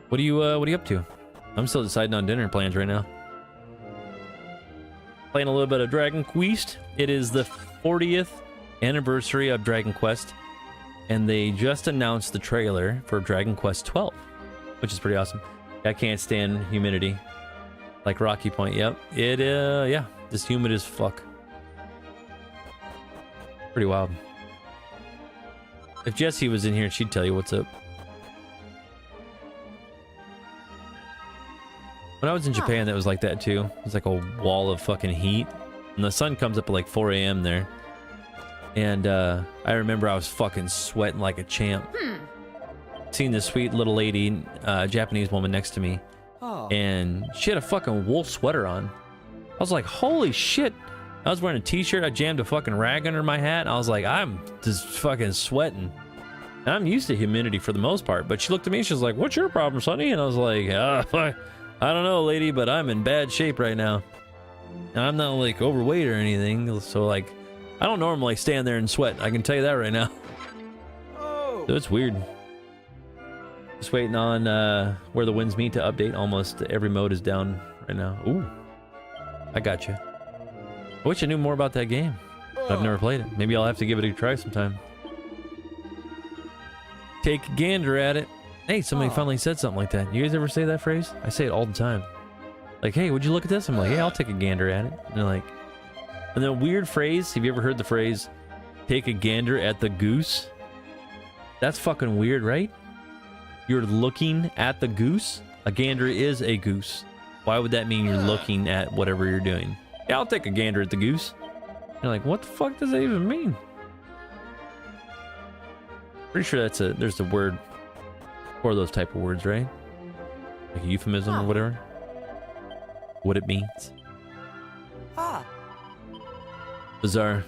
What are you up to? I'm still deciding on dinner plans right now. Playing a little bit of Dragon Quest. It is the 40th anniversary of Dragon Quest, and they just announced the trailer for Dragon Quest XII, which is pretty awesome. I can't stand humidity. Like Rocky Point, yep. Yeah, just humid as fuck. Pretty wild. If Jessie was in here, she'd tell you what's up. When I was in Japan, that was like that too. It was like a wall of fucking heat. And the sun comes up at like 4 a.m. there. And I remember I was fucking sweating like a champ. Seeing this sweet little lady, Japanese woman next to me. And she had a fucking wool sweater on. I was like, holy shit. I was wearing a t-shirt. I jammed a fucking rag under my hat. And I was like, I'm just fucking sweating. And I'm used to humidity for the most part. But she looked at me. She was like, what's your problem, Sonny? And I was like, I don't know, lady, but I'm in bad shape right now. And I'm not like overweight or anything. So like, I don't normally stand there and sweat. I can tell you that right now. So it's weird. Just waiting on Where the Winds Meet to update. Almost every mode is down right now. Ooh, I got you. I wish I knew more about that game. But I've never played it. Maybe I'll have to give it a try sometime. Take a gander at it. Hey, somebody finally said something like that. You guys ever say that phrase? I say it all the time. Like, hey, would you look at this? I'm like, yeah, I'll take a gander at it. And they're like, and then a weird phrase. Have you ever heard the phrase, take a gander at the goose? That's fucking weird, right? You're looking at the goose? A gander is a goose. Why would that mean you're looking at whatever you're doing? Yeah, I'll take a gander at the goose. You're like, what the fuck does that even mean? Pretty sure there's a word for those type of words, right? Like a euphemism or whatever. What it means. Bizarre.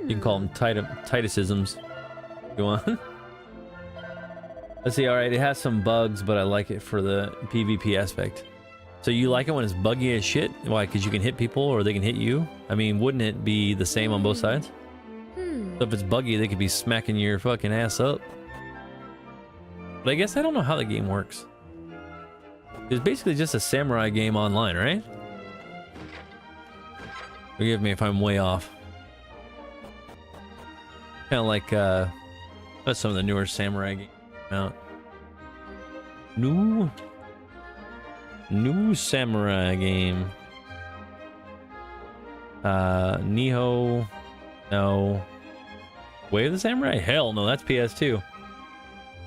You can call them Titusisms. Go on. Let's see. All right, it has some bugs, but I like it for the PvP aspect. So you like it when it's buggy as shit? Why? Because you can hit people or they can hit you? I mean, wouldn't it be the same on both sides? So if it's buggy, they could be smacking your fucking ass up. But I guess I don't know how the game works. It's basically just a samurai game online, right? Forgive me if I'm way off. Kind of like that's some of the newer samurai games out. New samurai game. Nihon, no. Way of the Samurai? Hell no, that's PS2. What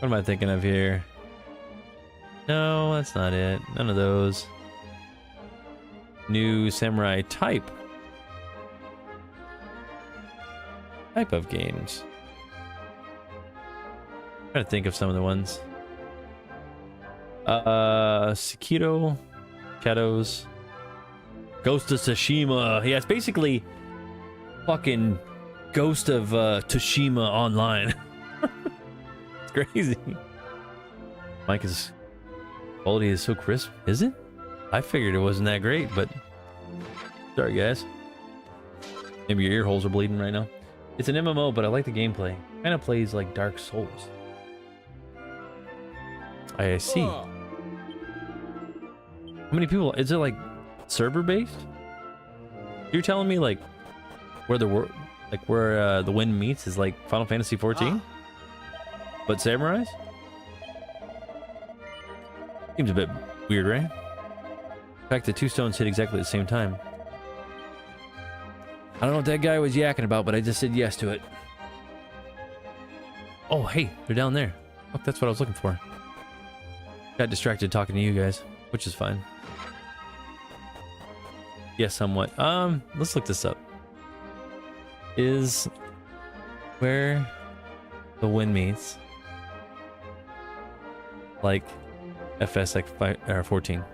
am I thinking of here? No, that's not it. None of those. New samurai type. Type of games. I'm trying to think of some of the ones. Sekiro, Shadows, Ghost of Tsushima. Yeah, it's basically fucking Ghost of Tsushima online. It's crazy. Mike's quality is so crisp. Is it? I figured it wasn't that great, but sorry guys. Maybe your ear holes are bleeding right now. It's an MMO, but I like the gameplay. Kind of plays like Dark Souls. I see. How many people? Is it like server based? You're telling me like where the wind meets is like Final Fantasy 14, but samurais? Seems a bit weird, right? In fact, the two stones hit exactly at the same time. I don't know what that guy was yakking about, but I just said yes to it. Oh, hey, they're down there. Fuck, that's what I was looking for. Got distracted talking to you guys, which is fine. Yes, somewhat. Let's look this up. Is where the wind meets like FSX 14.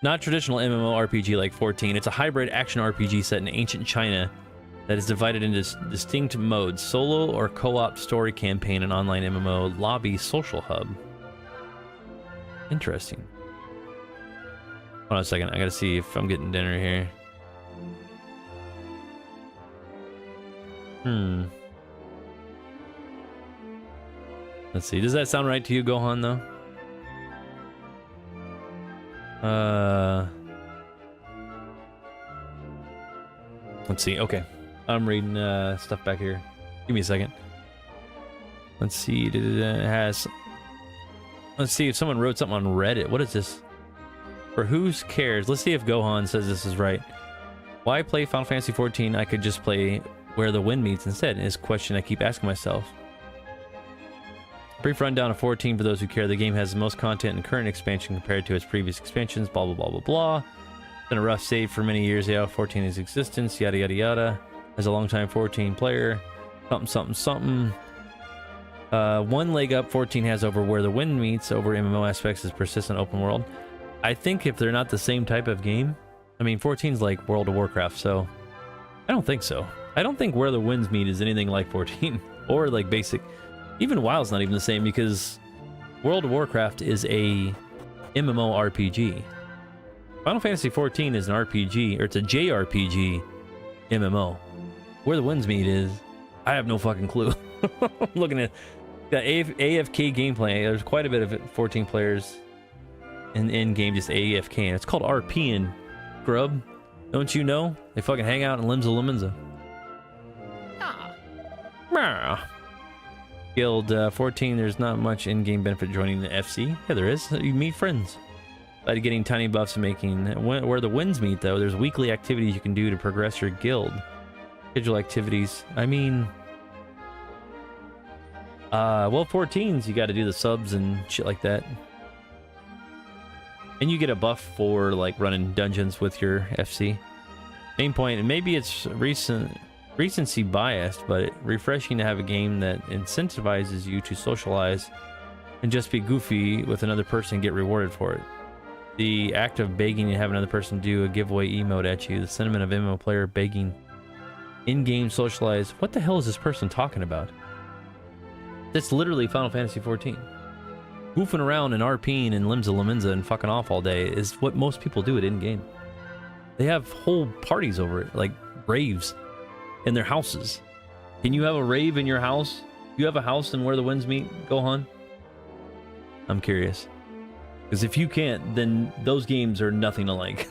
Not traditional MMORPG like 14. It's a hybrid action RPG set in ancient China that is divided into distinct modes: solo or co-op story campaign and online MMO lobby social hub. Interesting. Hold on a second. I gotta see if I'm getting dinner here. Let's see. Does that sound right to you, Gohan, though? Let's see. Okay, I'm reading stuff back here. Give me a second. Let's see. It has. Let's see if someone wrote something on Reddit. What is this? For who cares? Let's see if Gohan says this is right. Why play Final Fantasy XIV? I could just play Where the Wind Meets instead. Is a question I keep asking myself. Brief rundown of 14 for those who care. The game has the most content in current expansion compared to its previous expansions. Blah blah blah blah blah. It's been a rough save for many years. Yeah, 14 is existence. Yada yada yada. As a longtime 14 player, something something something. One leg up 14 has over Where the Wind Meets. Over MMO aspects is persistent open world. I think if they're not the same type of game, I mean 14's like World of Warcraft, so I don't think so. I don't think Where the Winds Meet is anything like 14 or like basic. Even WoW's not even the same because World of Warcraft is a MMO RPG. Final Fantasy XIV is an RPG, or it's a JRPG MMO. Where the Winds Meet is, I have no fucking clue. I'm looking at the AFK gameplay. There's quite a bit of it, 14 players in game, just AFK, and it's called RP and Grub. Don't you know? They fucking hang out in Limsa Limenza. Ah. Guild 14, there's not much in-game benefit joining the FC. Yeah, there is. You meet friends. By getting tiny buffs and making... Where the Winds Meet, though, there's weekly activities you can do to progress your guild. Schedule activities. I mean... well, 14s, you got to do the subs and shit like that. And you get a buff for, like, running dungeons with your FC. Main point, and maybe it's recency biased, but refreshing to have a game that incentivizes you to socialize and just be goofy with another person and get rewarded for it. The act of begging to have another person do a giveaway emote at you, the sentiment of MMO player begging in-game socialize. What the hell is this person talking about? That's literally Final Fantasy XIV. Goofing around and RPing and Limsa Limenza and fucking off all day is what most people do at in-game. They have whole parties over it, like raves in their houses. Can you have a rave in your house? You have a house and Where the Winds Meet, Gohan? I'm curious. Because if you can't, then those games are nothing alike.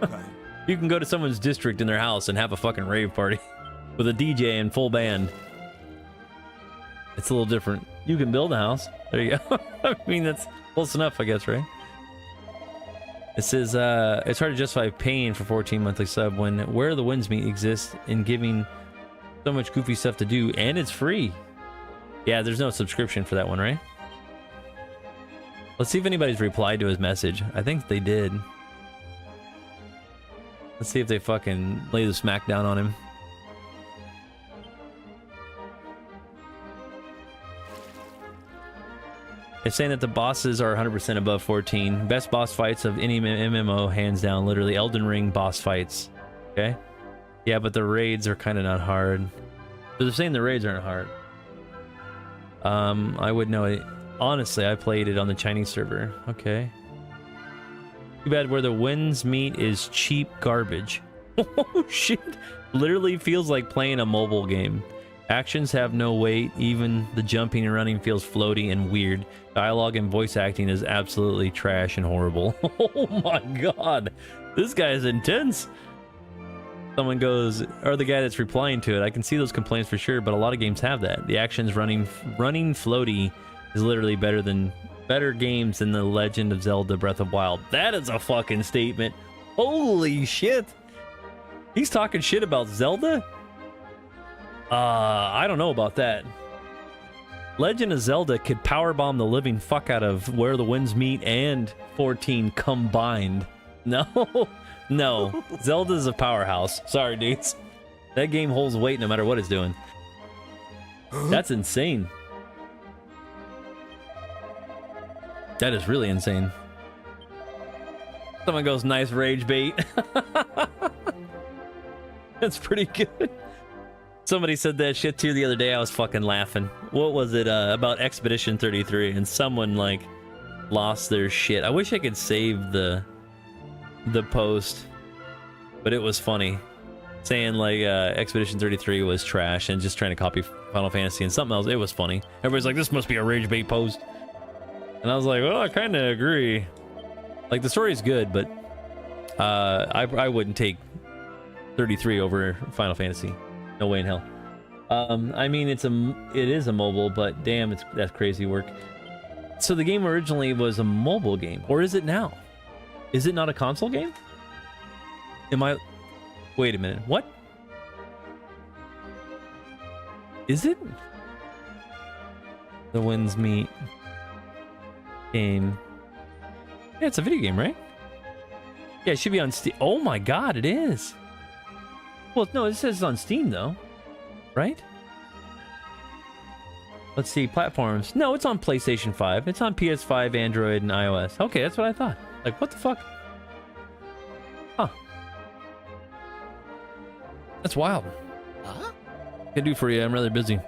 Okay. You can go to someone's district in their house and have a fucking rave party with a DJ and full band. It's a little different. You can build a house. There you go. I mean, that's close enough, I guess, right? It says, it's hard to justify paying for 14 monthly sub when Where the Winds Meet exists and giving so much goofy stuff to do, and it's free. Yeah, there's no subscription for that one, right? Let's see if anybody's replied to his message. I think they did. Let's see if they fucking lay the smack down on him. It's saying that the bosses are 100% above 14. Best boss fights of any MMO, hands down. Literally Elden Ring boss fights. Okay? Yeah, but the raids are kind of not hard. So they're saying the raids aren't hard. I would know it. Honestly, I played it on the Chinese server. Okay. Too bad Where the Winds Meet is cheap garbage. Oh, shit. Literally feels like playing a mobile game. Actions have no weight. Even the jumping and running feels floaty and weird. Dialogue and voice acting is absolutely trash and horrible. Oh my god. This guy is intense. Someone goes, or the guy that's replying to it, I can see those complaints for sure, but a lot of games have that. The actions running floaty is literally better games than The Legend of Zelda Breath of Wild. That is a fucking statement. Holy shit. He's talking shit about Zelda? I don't know about that. Legend of Zelda could powerbomb the living fuck out of Where the Winds Meet and 14 combined. No, no. Zelda's a powerhouse. Sorry, dudes. That game holds weight no matter what it's doing. That's insane. That is really insane. Someone goes, nice rage bait. That's pretty good. Somebody said that shit too the other day. I was fucking laughing. What was it about Expedition 33? And someone like lost their shit. I wish I could save the post, but it was funny, saying like Expedition 33 was trash and just trying to copy Final Fantasy and something else. It was funny. Everybody's like, this must be a rage bait post, and I was like, well, I kind of agree. Like the story is good, but I wouldn't take 33 over Final Fantasy. No way in hell. I mean, it is a mobile, but damn, that's crazy work. So the game originally was a mobile game, or is it now? Is it not a console game? Wait a minute, what? Is it? The Winds Meet game. Yeah, it's a video game, right? Yeah, it should be on Steam. Oh my god, it is. Well, no, it says it's on Steam though, right? Let's see, platforms. No, it's on PlayStation 5. It's on PS5, Android, and iOS. Okay, that's what I thought. Like, what the fuck? Huh. That's wild. Huh? Can do for you. I'm rather busy.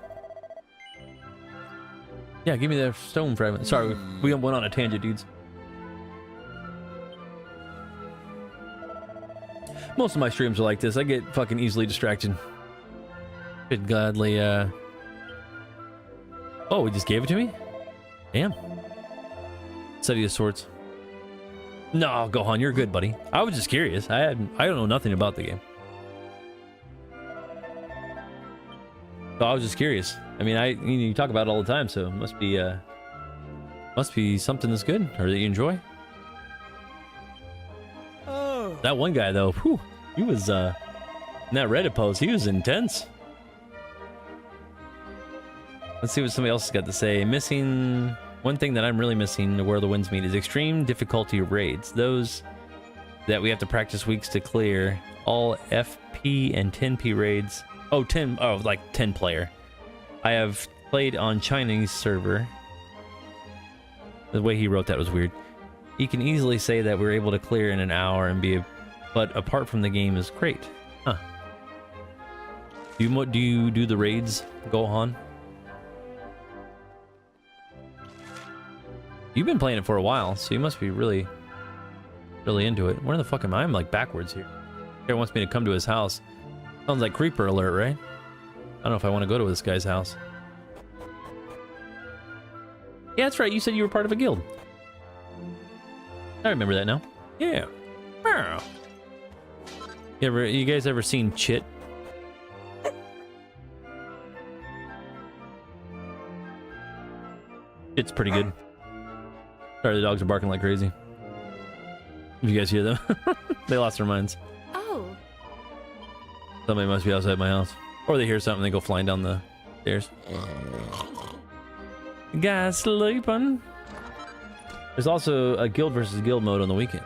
Yeah, give me the stone fragment. Sorry, we went on a tangent, dudes. Most of my streams are like this. I get fucking easily distracted. Could gladly, Oh, he just gave it to me? Damn. City of Swords. No, Gohan, you're good, buddy. I was just curious. I don't know nothing about the game. So I was just curious. I mean, you talk about it all the time, so it must be something that's good or that you enjoy. Oh. That one guy though, whew, he was in that Reddit post, he was intense. Let's see what somebody else has got to say. Missing one thing that I'm really missing where the winds meet is extreme difficulty raids. Those that we have to practice weeks to clear. All FP and 10P raids. Oh, like 10 player. I have played on Chinese server. The way he wrote that was weird. You can easily say that we're able to clear in an hour and but apart from the game is great. Huh. Do you do the raids, Gohan? You've been playing it for a while, so you must be really into it. Where the fuck am I? I'm like backwards here. He wants me to come to his house. Sounds like creeper alert, right? I don't know if I want to go to this guy's house. Yeah, that's right. You said you were part of a guild. I remember that now. Yeah. You guys ever seen Chit? It's pretty good. Sorry, the dogs are barking like crazy. If you guys hear them, they lost their minds. Oh. Somebody must be outside my house. Or they hear something, they go flying down the stairs. Guys sleeping. There's also a guild versus guild mode on the weekend.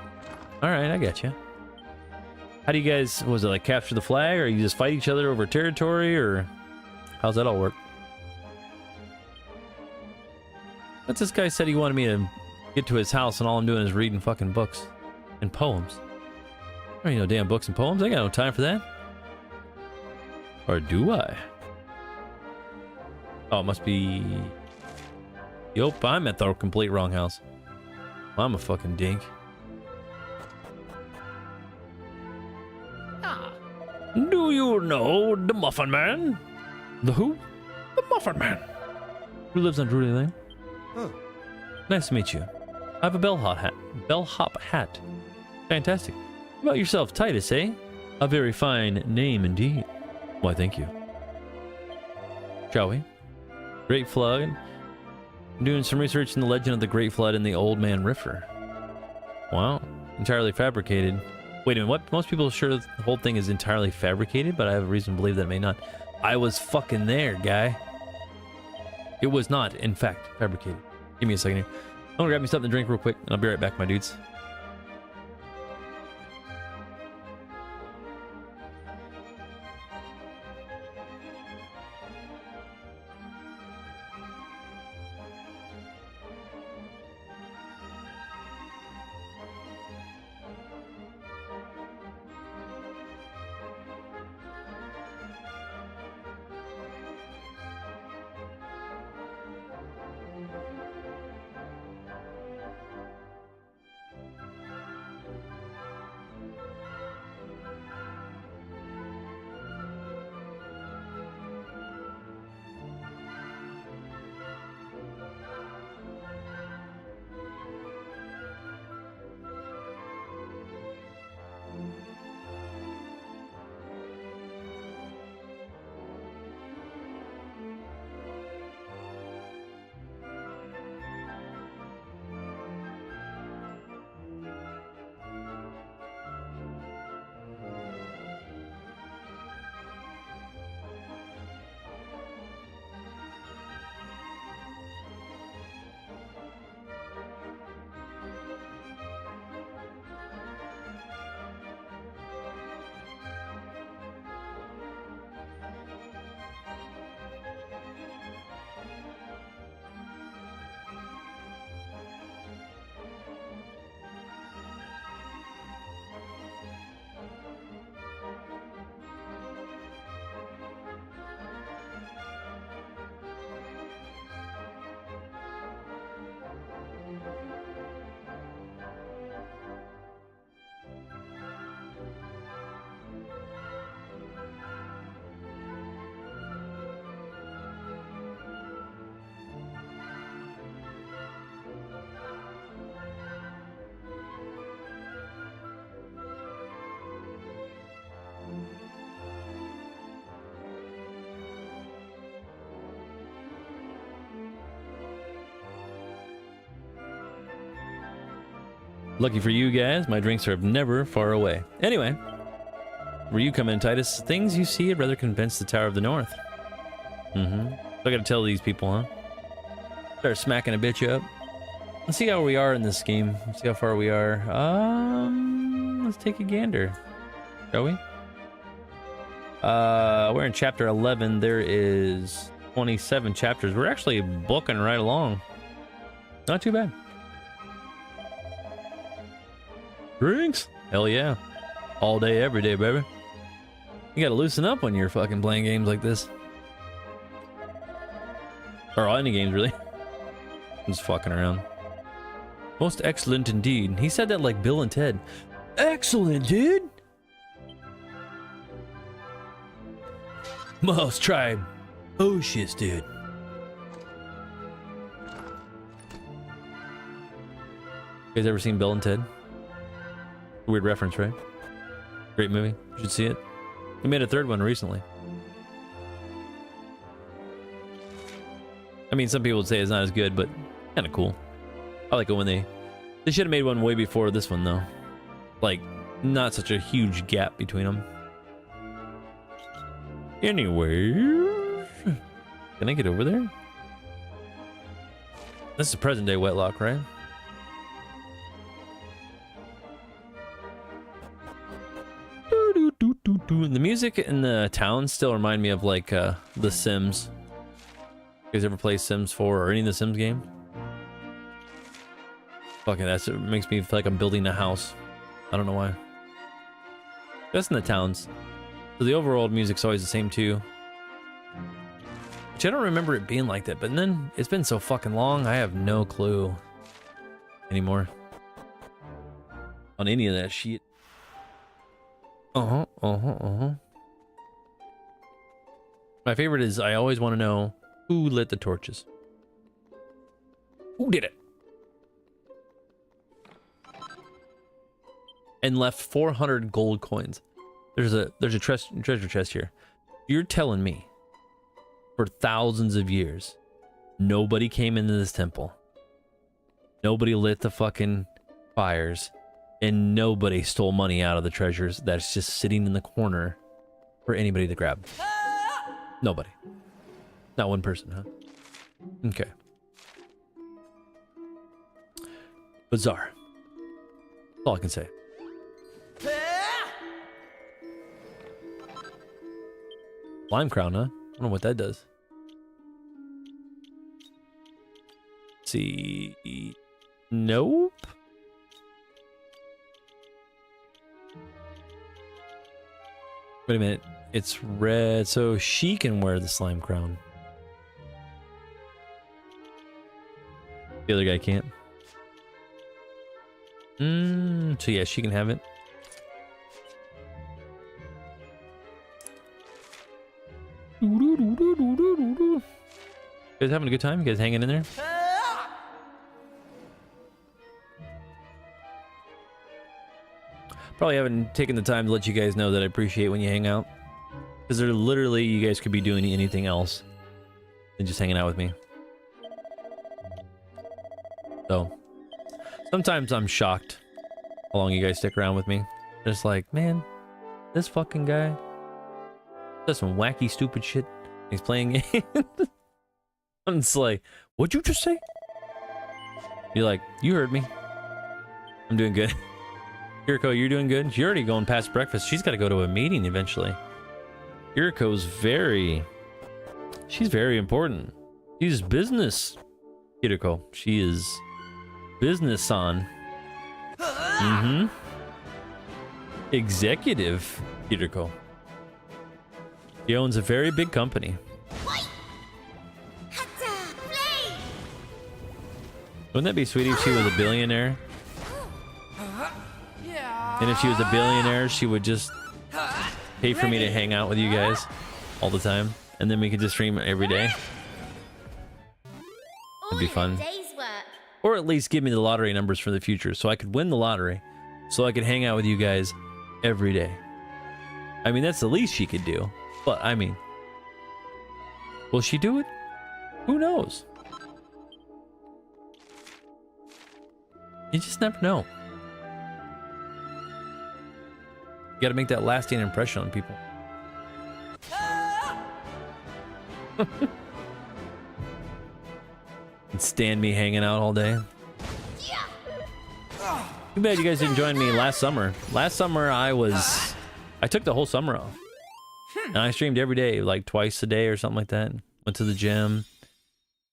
Alright, I got you. How do you guys, was it like capture the flag, or you just fight each other over territory, or how's that all work? What's this guy said he wanted me to get to his house and all I'm doing is reading fucking books and poems. I don't need no damn books and poems. I got no time for that. Or do I? Oh, it must be... Yup, I'm at the complete wrong house. I'm a fucking dink. Do you know the Muffin Man? The who? The Muffin Man. Who lives on Drury Lane? Huh. Nice to meet you. I have a bellhop hat. Fantastic. How about yourself, Titus, eh? A very fine name indeed. Why, thank you. Shall we? Great Flood. I'm doing some research in the legend of the Great Flood and the Old Man Riffer. Wow. Entirely fabricated. Wait a minute, what? Most people are sure the whole thing is entirely fabricated, but I have a reason to believe that it may not. I was fucking there, guy. It was not, in fact, fabricated. Give me a second here. I'm gonna grab me something to drink real quick, and I'll be right back, my dudes. Lucky for you guys, my drinks are never far away. Anyway, where you come in, Titus? Things you see, I'd rather convince the Tower of the North. So I gotta tell these people, huh? Start smacking a bitch up. Let's see how we are in this game. Let's see how far we are. Let's take a gander. Shall we? We're in chapter 11. There is 27 chapters. We're actually booking right along. Not too bad. Drinks? Hell yeah. All day, every day, baby. You gotta loosen up when you're fucking playing games like this. Or any games, really. Just fucking around. Most excellent indeed. He said that like Bill and Ted. Excellent, dude! Most tribe. Oh, shit, dude. You guys ever seen Bill and Ted? Weird reference, right? Great movie. You should see it. They made a third one recently. I mean, some people would say it's not as good, but kind of cool. I like it when they should have made one way before this one, though. Like, not such a huge gap between them. Anyway, can I get over there? This is present day Wetlock, right? The music in the town still remind me of like The Sims. You guys ever play Sims 4 or any of the Sims games? Fucking it makes me feel like I'm building a house. I don't know why. That's in the towns. So the overall music's always the same too. Which I don't remember it being like that, but then it's been so fucking long, I have no clue anymore on any of that shit. My favorite is I always want to know who lit the torches. Who did it? And left 400 gold coins. There's a treasure chest here. You're telling me for thousands of years nobody came into this temple, nobody lit the fucking fires, and nobody stole money out of the treasures that's just sitting in the corner for anybody to grab? Nobody. Not one person, huh? Okay. Bizarre. That's all I can say. Slime crown, huh? I don't know what that does. Let's see. Nope. Wait a minute. It's red, so she can wear the slime crown. The other guy can't. So yeah, she can have it. You guys having a good time? You guys hanging in there? Probably haven't taken the time to let you guys know that I appreciate when you hang out. Because they're literally, you guys could be doing anything else than just hanging out with me. So, sometimes I'm shocked how long you guys stick around with me. Just like, man, this fucking guy does some wacky, stupid shit. He's playing games. I'm just like, what'd you just say? You're like, you heard me. I'm doing good. Yuriko, you're doing good? You're already going past breakfast. She's got to go to a meeting eventually. Yuriko's she's very important. She's business. Yuriko, she is business on. Executive Yuriko. She owns a very big company. Wouldn't that be sweet if she was a billionaire? And if she was a billionaire, she would just pay for me to hang out with you guys all the time. And then we could just stream every day. It'd be fun. Or at least give me the lottery numbers for the future so I could win the lottery. So I could hang out with you guys every day. I mean, that's the least she could do. But, I mean, will she do it? Who knows? You just never know. You gotta make that lasting impression on people. And stand me hanging out all day. Too bad you guys didn't join me last summer. Last summer I took the whole summer off. And I streamed every day, like twice a day or something like that. Went to the gym,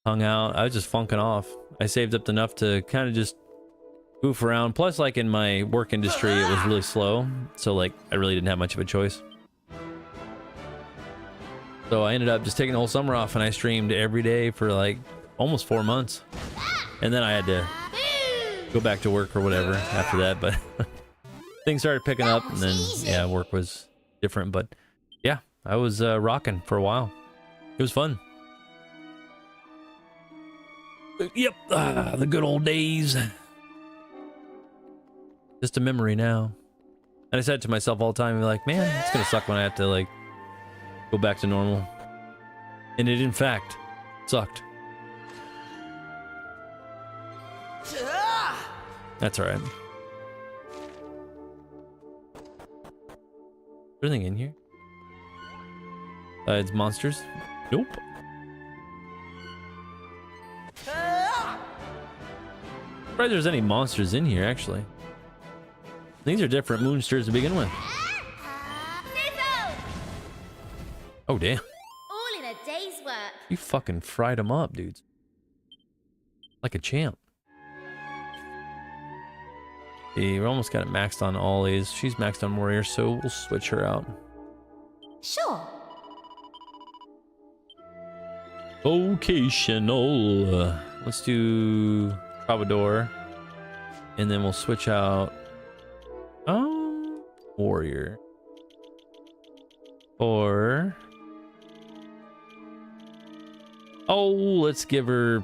hung out. I was just funking off. I saved up enough to kind of just goof around. Plus, like in my work industry, it was really slow. So like I really didn't have much of a choice. So I ended up just taking the whole summer off and I streamed every day for like almost 4 months. And then I had to go back to work or whatever after that, but things started picking up and then yeah, work was different, but yeah, I was rocking for a while. It was fun. Yep, the good old days. Just a memory now. And I said to myself all the time, like, man, it's gonna suck when I have to like go back to normal. And it in fact sucked. That's all right. Is there anything in here? It's monsters? Nope. Right, there's any monsters in here actually. These are different moonsters to begin with. Oh damn. All in a day's work. You fucking fried them up, dudes. Like a champ. Yeah, we're almost got it maxed on Ollie's. She's maxed on Warrior, so we'll switch her out. Sure. Vocational. Let's do Troubadour. And then we'll switch out Warrior. Or let's give her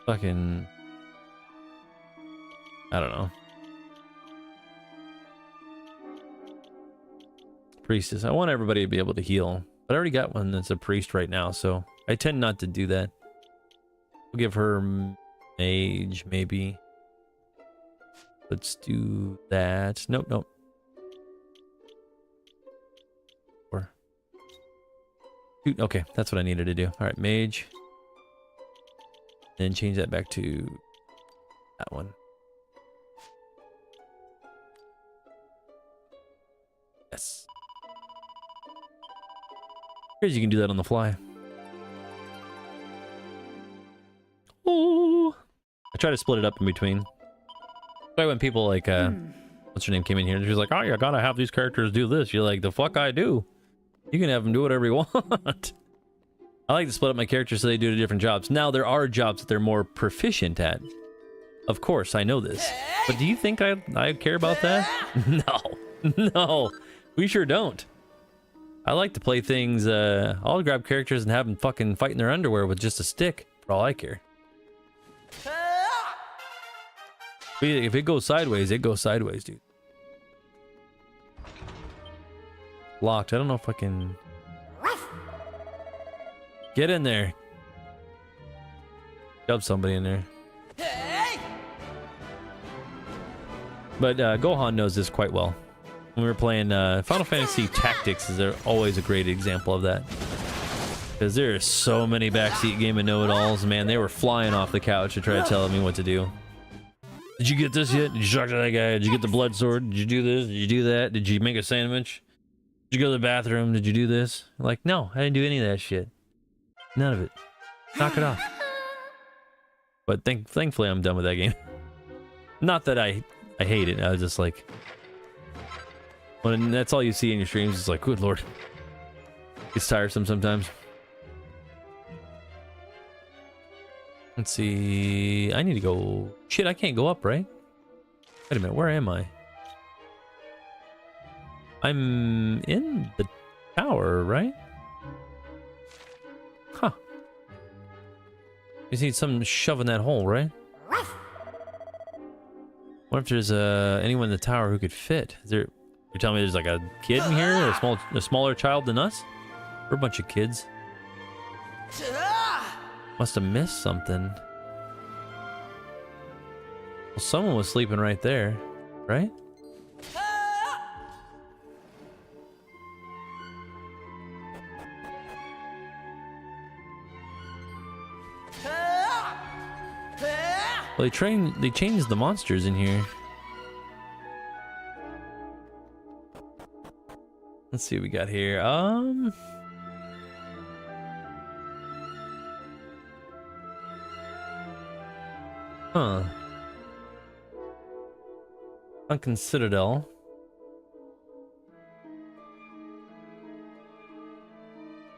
fucking, I don't know. Priestess. I want everybody to be able to heal, but I already got one that's a priest right now, so I tend not to do that. We'll give her mage, maybe. Let's do that. Nope. Okay, that's what I needed to do. All right, mage. Then change that back to that one. Yes. Crazy you can do that on the fly. Oh, I try to split it up in between. Like when people like what's her name came in here, she was like, "Oh, you gotta have these characters do this." You're like, "The fuck I do." You can have them do whatever you want. I like to split up my characters so they do different jobs. Now, there are jobs that they're more proficient at. Of course, I know this. But do you think I care about that? No, we sure don't. I like to play things, I'll grab characters and have them fucking fight in their underwear with just a stick, for all I care. If it goes sideways, it goes sideways, dude. Locked. I don't know if I can get in there. Shove somebody in there. But Gohan knows this quite well. When we were playing Final Fantasy Tactics, is always a great example of that. Because there are so many backseat game of know-it-alls, man. They were flying off the couch to try to tell me what to do. Did you get this yet? Did you talk to that guy? Did you get the blood sword? Did you do this? Did you do that? Did you make a sandwich? Did you go to the bathroom? Did you do this? I'm like, no, I didn't do any of that shit. None of it. Knock it off. But thankfully, I'm done with that game. Not that I hate it. I was just like, when that's all you see in your streams, it's like, good lord. It's tiresome sometimes. Let's see. I need to go. Shit, I can't go up, right? Wait a minute. Where am I? I'm in the tower, right? Huh. You see some shove in that hole, right? What if there's anyone in the tower who could fit? Is there? You're telling me there's like a kid in here, or a smaller child than us? We're a bunch of kids. Must have missed something. Well, someone was sleeping right there, right? Well, they changed the monsters in here. Let's see what we got here. Huh. Sunken Citadel.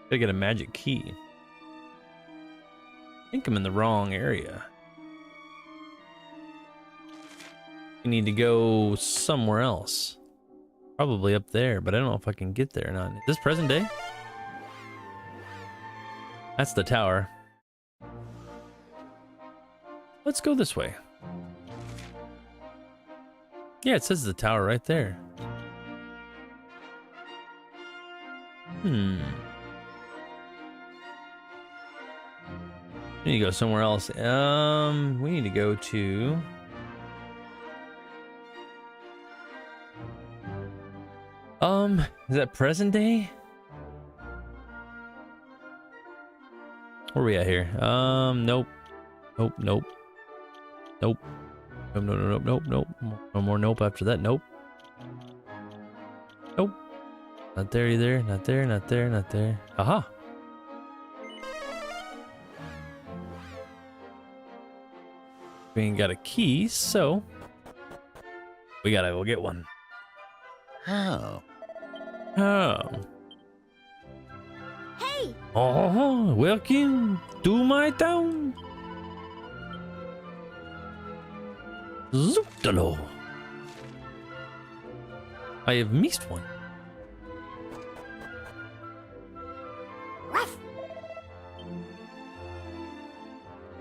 Gotta get a magic key. I think I'm in the wrong area. We need to go somewhere else. Probably up there, but I don't know if I can get there or not. Is this present day? That's the tower. Let's go this way. Yeah, it says the tower right there. We need to go somewhere else. We need to go to... is that present day? Where are we at here? Nope. Nope, nope. Nope. Nope, nope, nope, nope, nope. No more nope after that. Nope. Nope. Not there either. Not there, not there, not there. Aha. We ain't got a key, so we gotta go get one. How? Oh. Hey! Oh, welcome to my town. Zooptalo. I have missed one.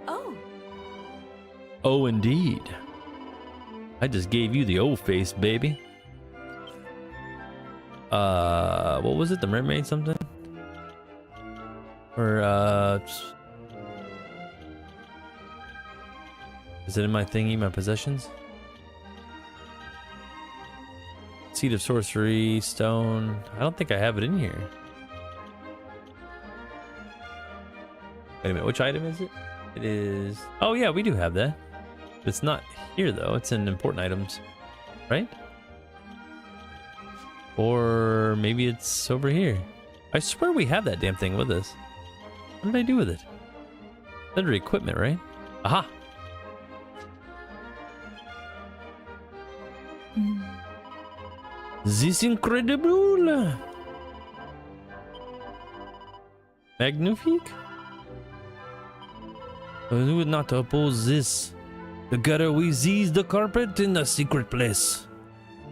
Oh. Oh, indeed. I just gave you the old face, baby. What was it? The mermaid something? Or, is it in my thingy, my possessions? Seed of sorcery, stone. I don't think I have it in here. Wait a minute, which item is it? It is... Oh yeah, we do have that. It's not here though, it's in important items, right? Or maybe it's over here. I swear we have that damn thing with us. What did I do with it? Under equipment, right? Aha! This incredible! Magnifique? Who would not oppose this? Together we seize the carpet in a secret place,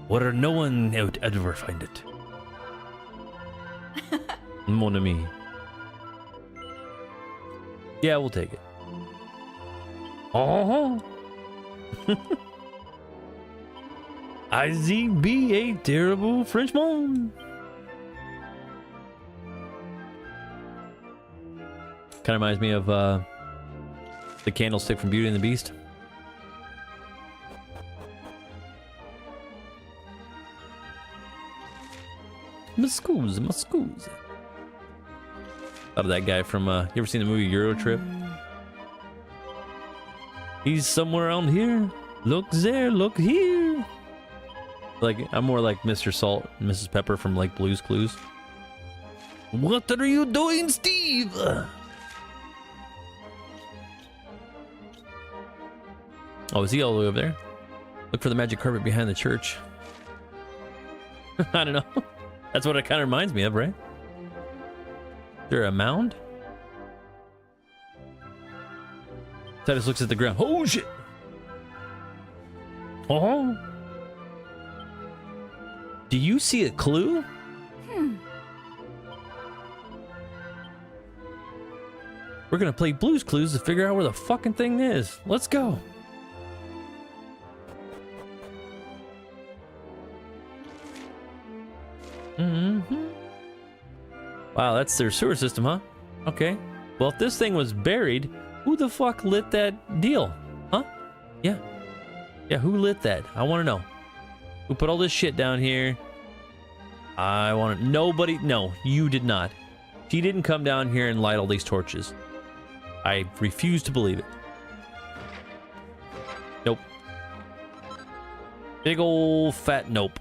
where no one would ever find it. Mon ami. Yeah, we'll take it. Oh. I see be a terrible Frenchman. Kind of reminds me of the candlestick from Beauty and the Beast. Muscooze. Thought of that guy from, you ever seen the movie Euro Trip? He's somewhere around here. Look there, look here. Like, I'm more like Mr. Salt and Mrs. Pepper from like Blue's Clues. What are you doing, Steve? Oh, is he all the way over there? Look for the magic carpet behind the church. I don't know. That's what it kind of reminds me of, right? Is there a mound? Titus looks at the ground. Oh, shit! Oh! Do you see a clue? We're gonna play Blue's Clues to figure out where the fucking thing is. Let's go. Wow, that's their sewer system, huh? Okay. Well, if this thing was buried, who the fuck lit that deal? Huh? Yeah. Yeah, who lit that? I want to know. Who put all this shit down here? I want to... Nobody... No, you did not. She didn't come down here and light all these torches. I refuse to believe it. Big ol' fat nope.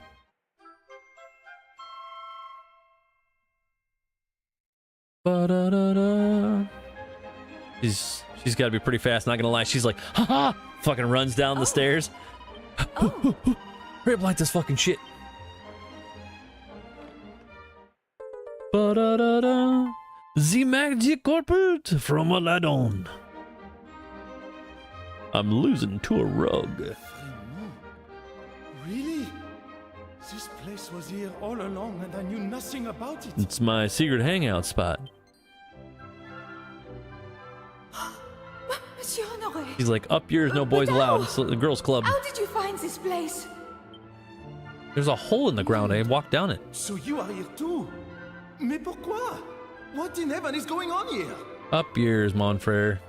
Ba-da-da-da. She's got to be pretty fast. Not gonna lie. She's like, ha ha! Fucking runs down the stairs. Hurry up, light this fucking shit. Ba-da-da-da. The magic carpet from Aladdin. I'm losing to a rug. Really? This place was here all along and I knew nothing about it. It's my secret hangout spot. Monsieur Honoré. He's like, up yours, no boys allowed. It's the girls' club. How did you find this place? There's a hole in the ground. I walked down it. So you are here too? Mais pourquoi? What in heaven is going on here? Up yours, mon frere.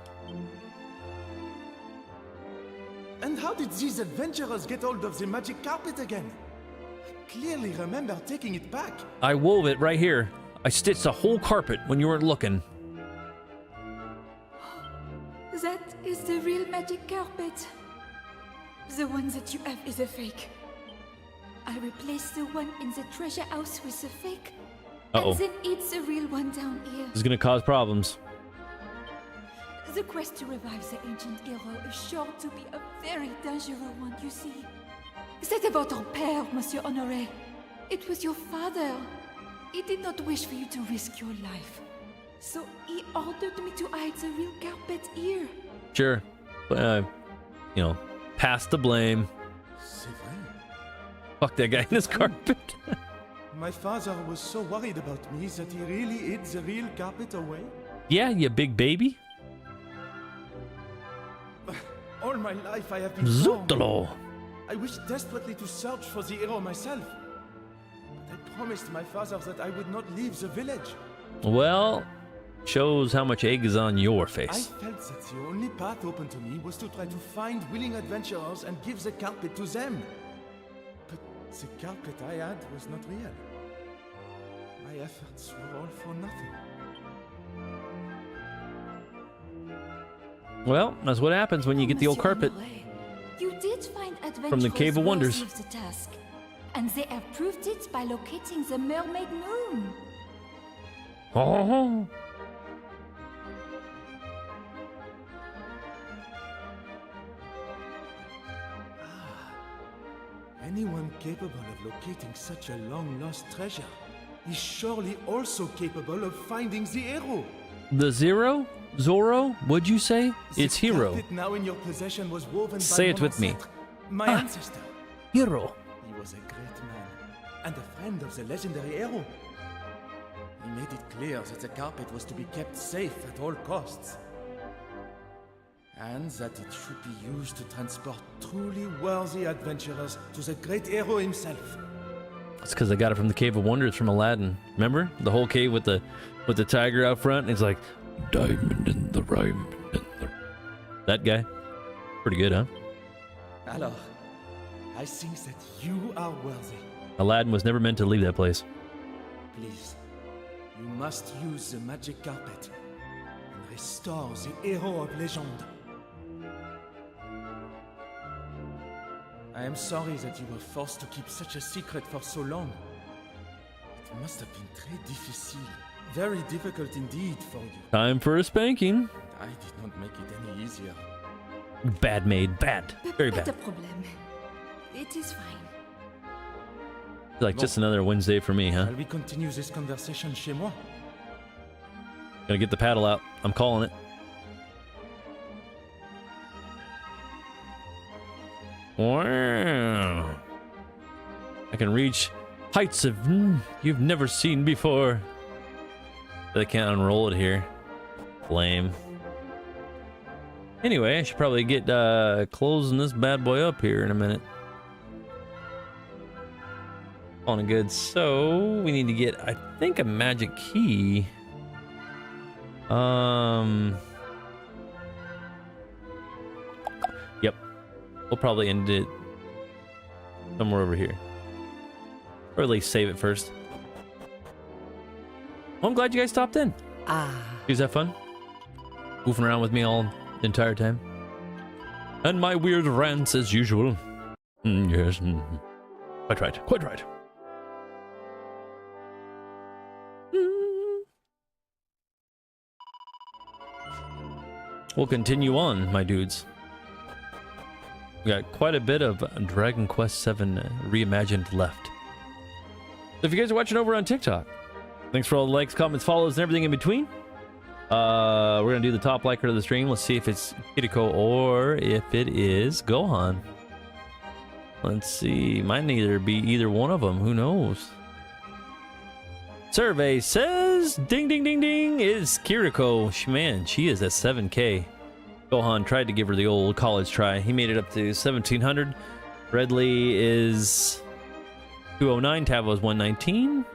And how did these adventurers get hold of the magic carpet again? I clearly remember taking it back. I wove it right here. I stitched a whole carpet when you weren't looking. That is the real magic carpet. The one that you have is a fake. I replaced the one in the treasure house with the fake. Uh-oh. And then it's the real one down here. This is gonna cause problems. The quest to revive the ancient hero is sure to be a very dangerous one, you see. C'était votre père, Monsieur Honoré. It was your father. He did not wish for you to risk your life. So he ordered me to hide the real carpet here. Sure. You know, pass the blame. C'est vrai. Fuck that guy in his carpet. My father was so worried about me that he really hid the real carpet away. Yeah, you big baby. All my life I have been wrong. Zootalo. I wished desperately to search for the hero myself. But I promised my father that I would not leave the village. Well, shows how much egg is on your I face. felt that the only path open to me was to try to find willing adventurers and give the carpet to them. But the carpet I had was not real. My efforts were all for nothing. Well, that's what happens when you get the old Monsieur carpet. Honoré, you did find adventurers From the Cave of Wonders. worthy of the task, and they have proved it by locating the mermaid moon. Oh. Anyone capable of locating such a long-lost treasure is surely also capable of finding the hero. The Zero? Zorro? What'd you say? The It's Hero. carpet now in your possession was woven Say by it with me. my Ah. ancestor. Hero. He was a great man and a friend of the legendary hero. He made it clear that the carpet was to be kept safe at all costs, and that it should be used to transport truly worthy adventurers to the great hero himself. That's because I got it from the Cave of Wonders from Aladdin. Remember the whole cave with the tiger out front? And it's like diamond in the rhyme. That guy, pretty good, huh? Alors, I think that you are worthy. Aladdin was never meant to leave that place. Please, you must use the magic carpet and restore the hero of legend. I am sorry that you were forced to keep such a secret for so long. It must have been très difficile, very difficult indeed for you. Time for a spanking. I did not make it any easier. Bad maid, bad, very Pas de bad. problème. It is fine. Like just another Wednesday for me, huh? Shall we continue this conversation chez moi? Gonna get the paddle out. I'm calling it. Wow. I can reach heights of you've never seen before. But I can't unroll it here. Lame. Anyway, I should probably get closing this bad boy up here in a minute. On a good. So we need to get, I think, a magic key. Yep. We'll probably end it somewhere over here. Or at least save it first. Well, I'm glad you guys stopped in. You guys have fun? Goofing around with me all the entire time. And my weird rants as usual. Yes. Quite right. Quite right. We'll continue on, my dudes. We got quite a bit of Dragon Quest VII Reimagined left. So if you guys are watching over on TikTok, thanks for all the likes, comments, follows, and everything in between. We're gonna do the top liker of the stream. Let's see if it's Kiriko or if it is Gohan. Let's see. Might neither be either one of them. Who knows? Survey says, ding, ding, ding, ding, is Kiriko. Man, she is at 7K. Gohan tried to give her the old college try. He made it up to 1700. Redley is 209. Tavo is 119.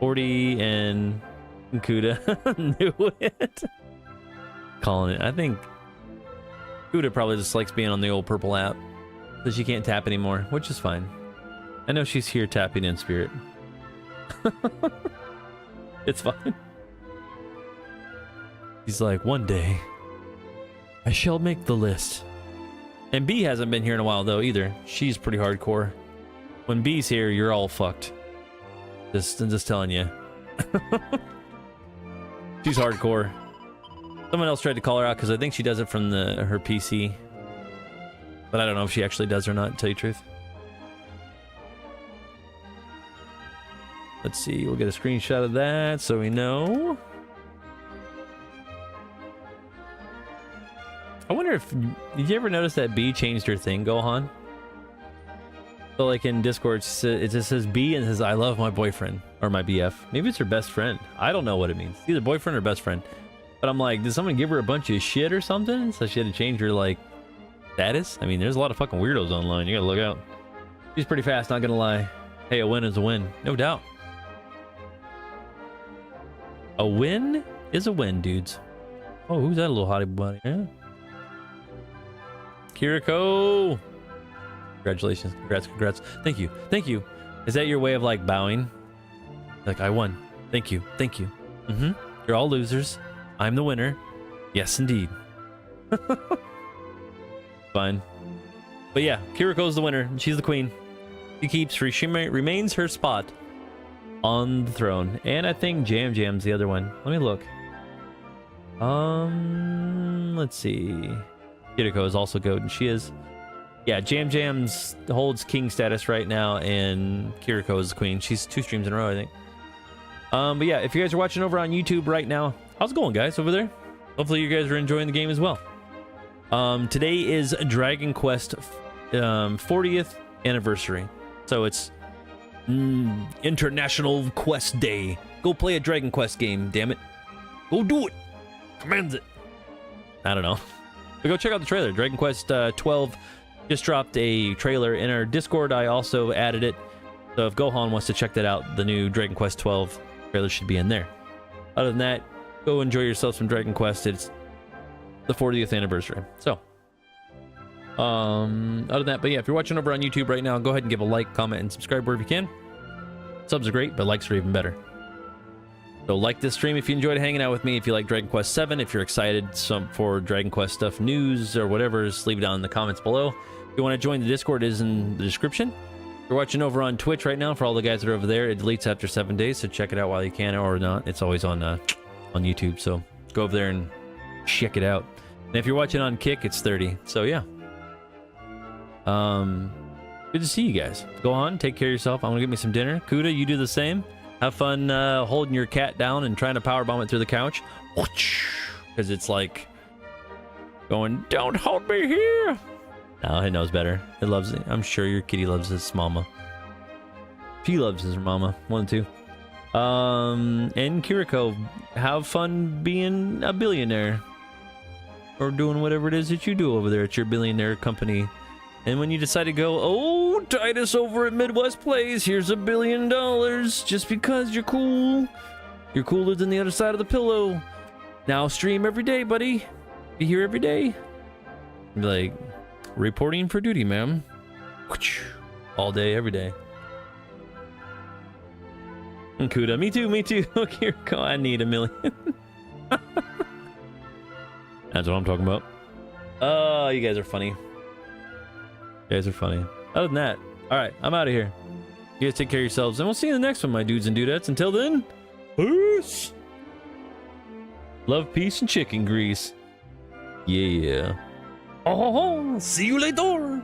40 and Kuda knew it. Calling it. I think Kuda probably just likes being on the old purple app. So she can't tap anymore, which is fine. I know she's here tapping in spirit. It's fine. He's like, one day I shall make the list. And B hasn't been here in a while though either. She's pretty hardcore. When B's here, you're all fucked. Just telling you. She's hardcore. Someone else tried to call her out because I think she does it from her PC. But I don't know if she actually does or not, to tell you the truth. Let's see, we'll get a screenshot of that so we know. I wonder if, did you ever notice that B changed her thing, Gohan? So like in Discord, it just says B and it says, I love my boyfriend, or my BF. Maybe it's her best friend. I don't know what it means. It's either boyfriend or best friend. But I'm like, did someone give her a bunch of shit or something? So she had to change her, like, status? I mean, there's a lot of fucking weirdos online. You gotta look out. She's pretty fast, not gonna lie. Hey, a win is a win. No doubt. A win is a win, dudes. Oh, who's that little hottie buddy? Yeah. Kiriko! Congratulations. Congrats. Thank you. Thank you. Is that your way of, like, bowing? Like, I won. Thank you. Thank you. Mm-hmm. You're all losers. I'm the winner. Yes, indeed. Fine. But yeah, Kiriko's the winner. She's the queen. She remains her spot on the throne. And I think Jam Jam's the other one. Let me look. Let's see. Kiriko is also GOAT, and she is. Yeah, Jam Jam's holds king status right now, and Kiriko is the queen. She's 2 streams in a row, I think. But yeah, if you guys are watching over on YouTube right now, how's it going, guys, over there? Hopefully you guys are enjoying the game as well. Today is Dragon Quest 40th anniversary. So it's International Quest Day. Go play a Dragon Quest game, damn it. Go do it. Commands it. I don't know. But go check out the trailer. Dragon Quest 12 just dropped a trailer in our Discord. I also added it. So if Gohan wants to check that out, the new Dragon Quest 12 trailer should be in there. Other than that, go enjoy yourself some Dragon Quest. It's the 40th anniversary. So, other than that, but yeah, if you're watching over on YouTube right now, go ahead and give a like, comment, and subscribe wherever you can. Subs are great, but likes are even better. So like this stream if you enjoyed hanging out with me. If you like Dragon Quest VII, if you're excited for Dragon Quest stuff, news, or whatever, just leave it down in the comments below. If you want to join the Discord, it is in the description. If you're watching over on Twitch right now, for all the guys that are over there, it deletes after 7 days, so check it out while you can, or not. It's always on YouTube, so go over there and check it out. And if you're watching on Kick, it's 30. So yeah. Good to see you guys. Go on, take care of yourself. I'm gonna get me some dinner. Kuda, you do the same. Have fun holding your cat down and trying to powerbomb it through the couch. Because it's like going, don't hold me here. No, it knows better. It loves it. I'm sure your kitty loves his mama. She loves his mama. 1 and 2. And Kiriko, have fun being a billionaire. Or doing whatever it is that you do over there at your billionaire company. And when you decide to go, oh, Titus over at Midwest Plays, here's $1 billion just because you're cool. You're cooler than the other side of the pillow. Now stream every day, buddy. Be here every day. Be like, reporting for duty, ma'am. All day, every day. And Kuda, me too. Kiriko, I need $1 million. That's what I'm talking about. Oh, you guys are funny. You guys are funny. Other than that, all right, I'm out of here. You guys take care of yourselves, and we'll see you in the next one, my dudes and dudettes. Until then, peace. Love, peace, and chicken grease. Yeah. Oh, see you later.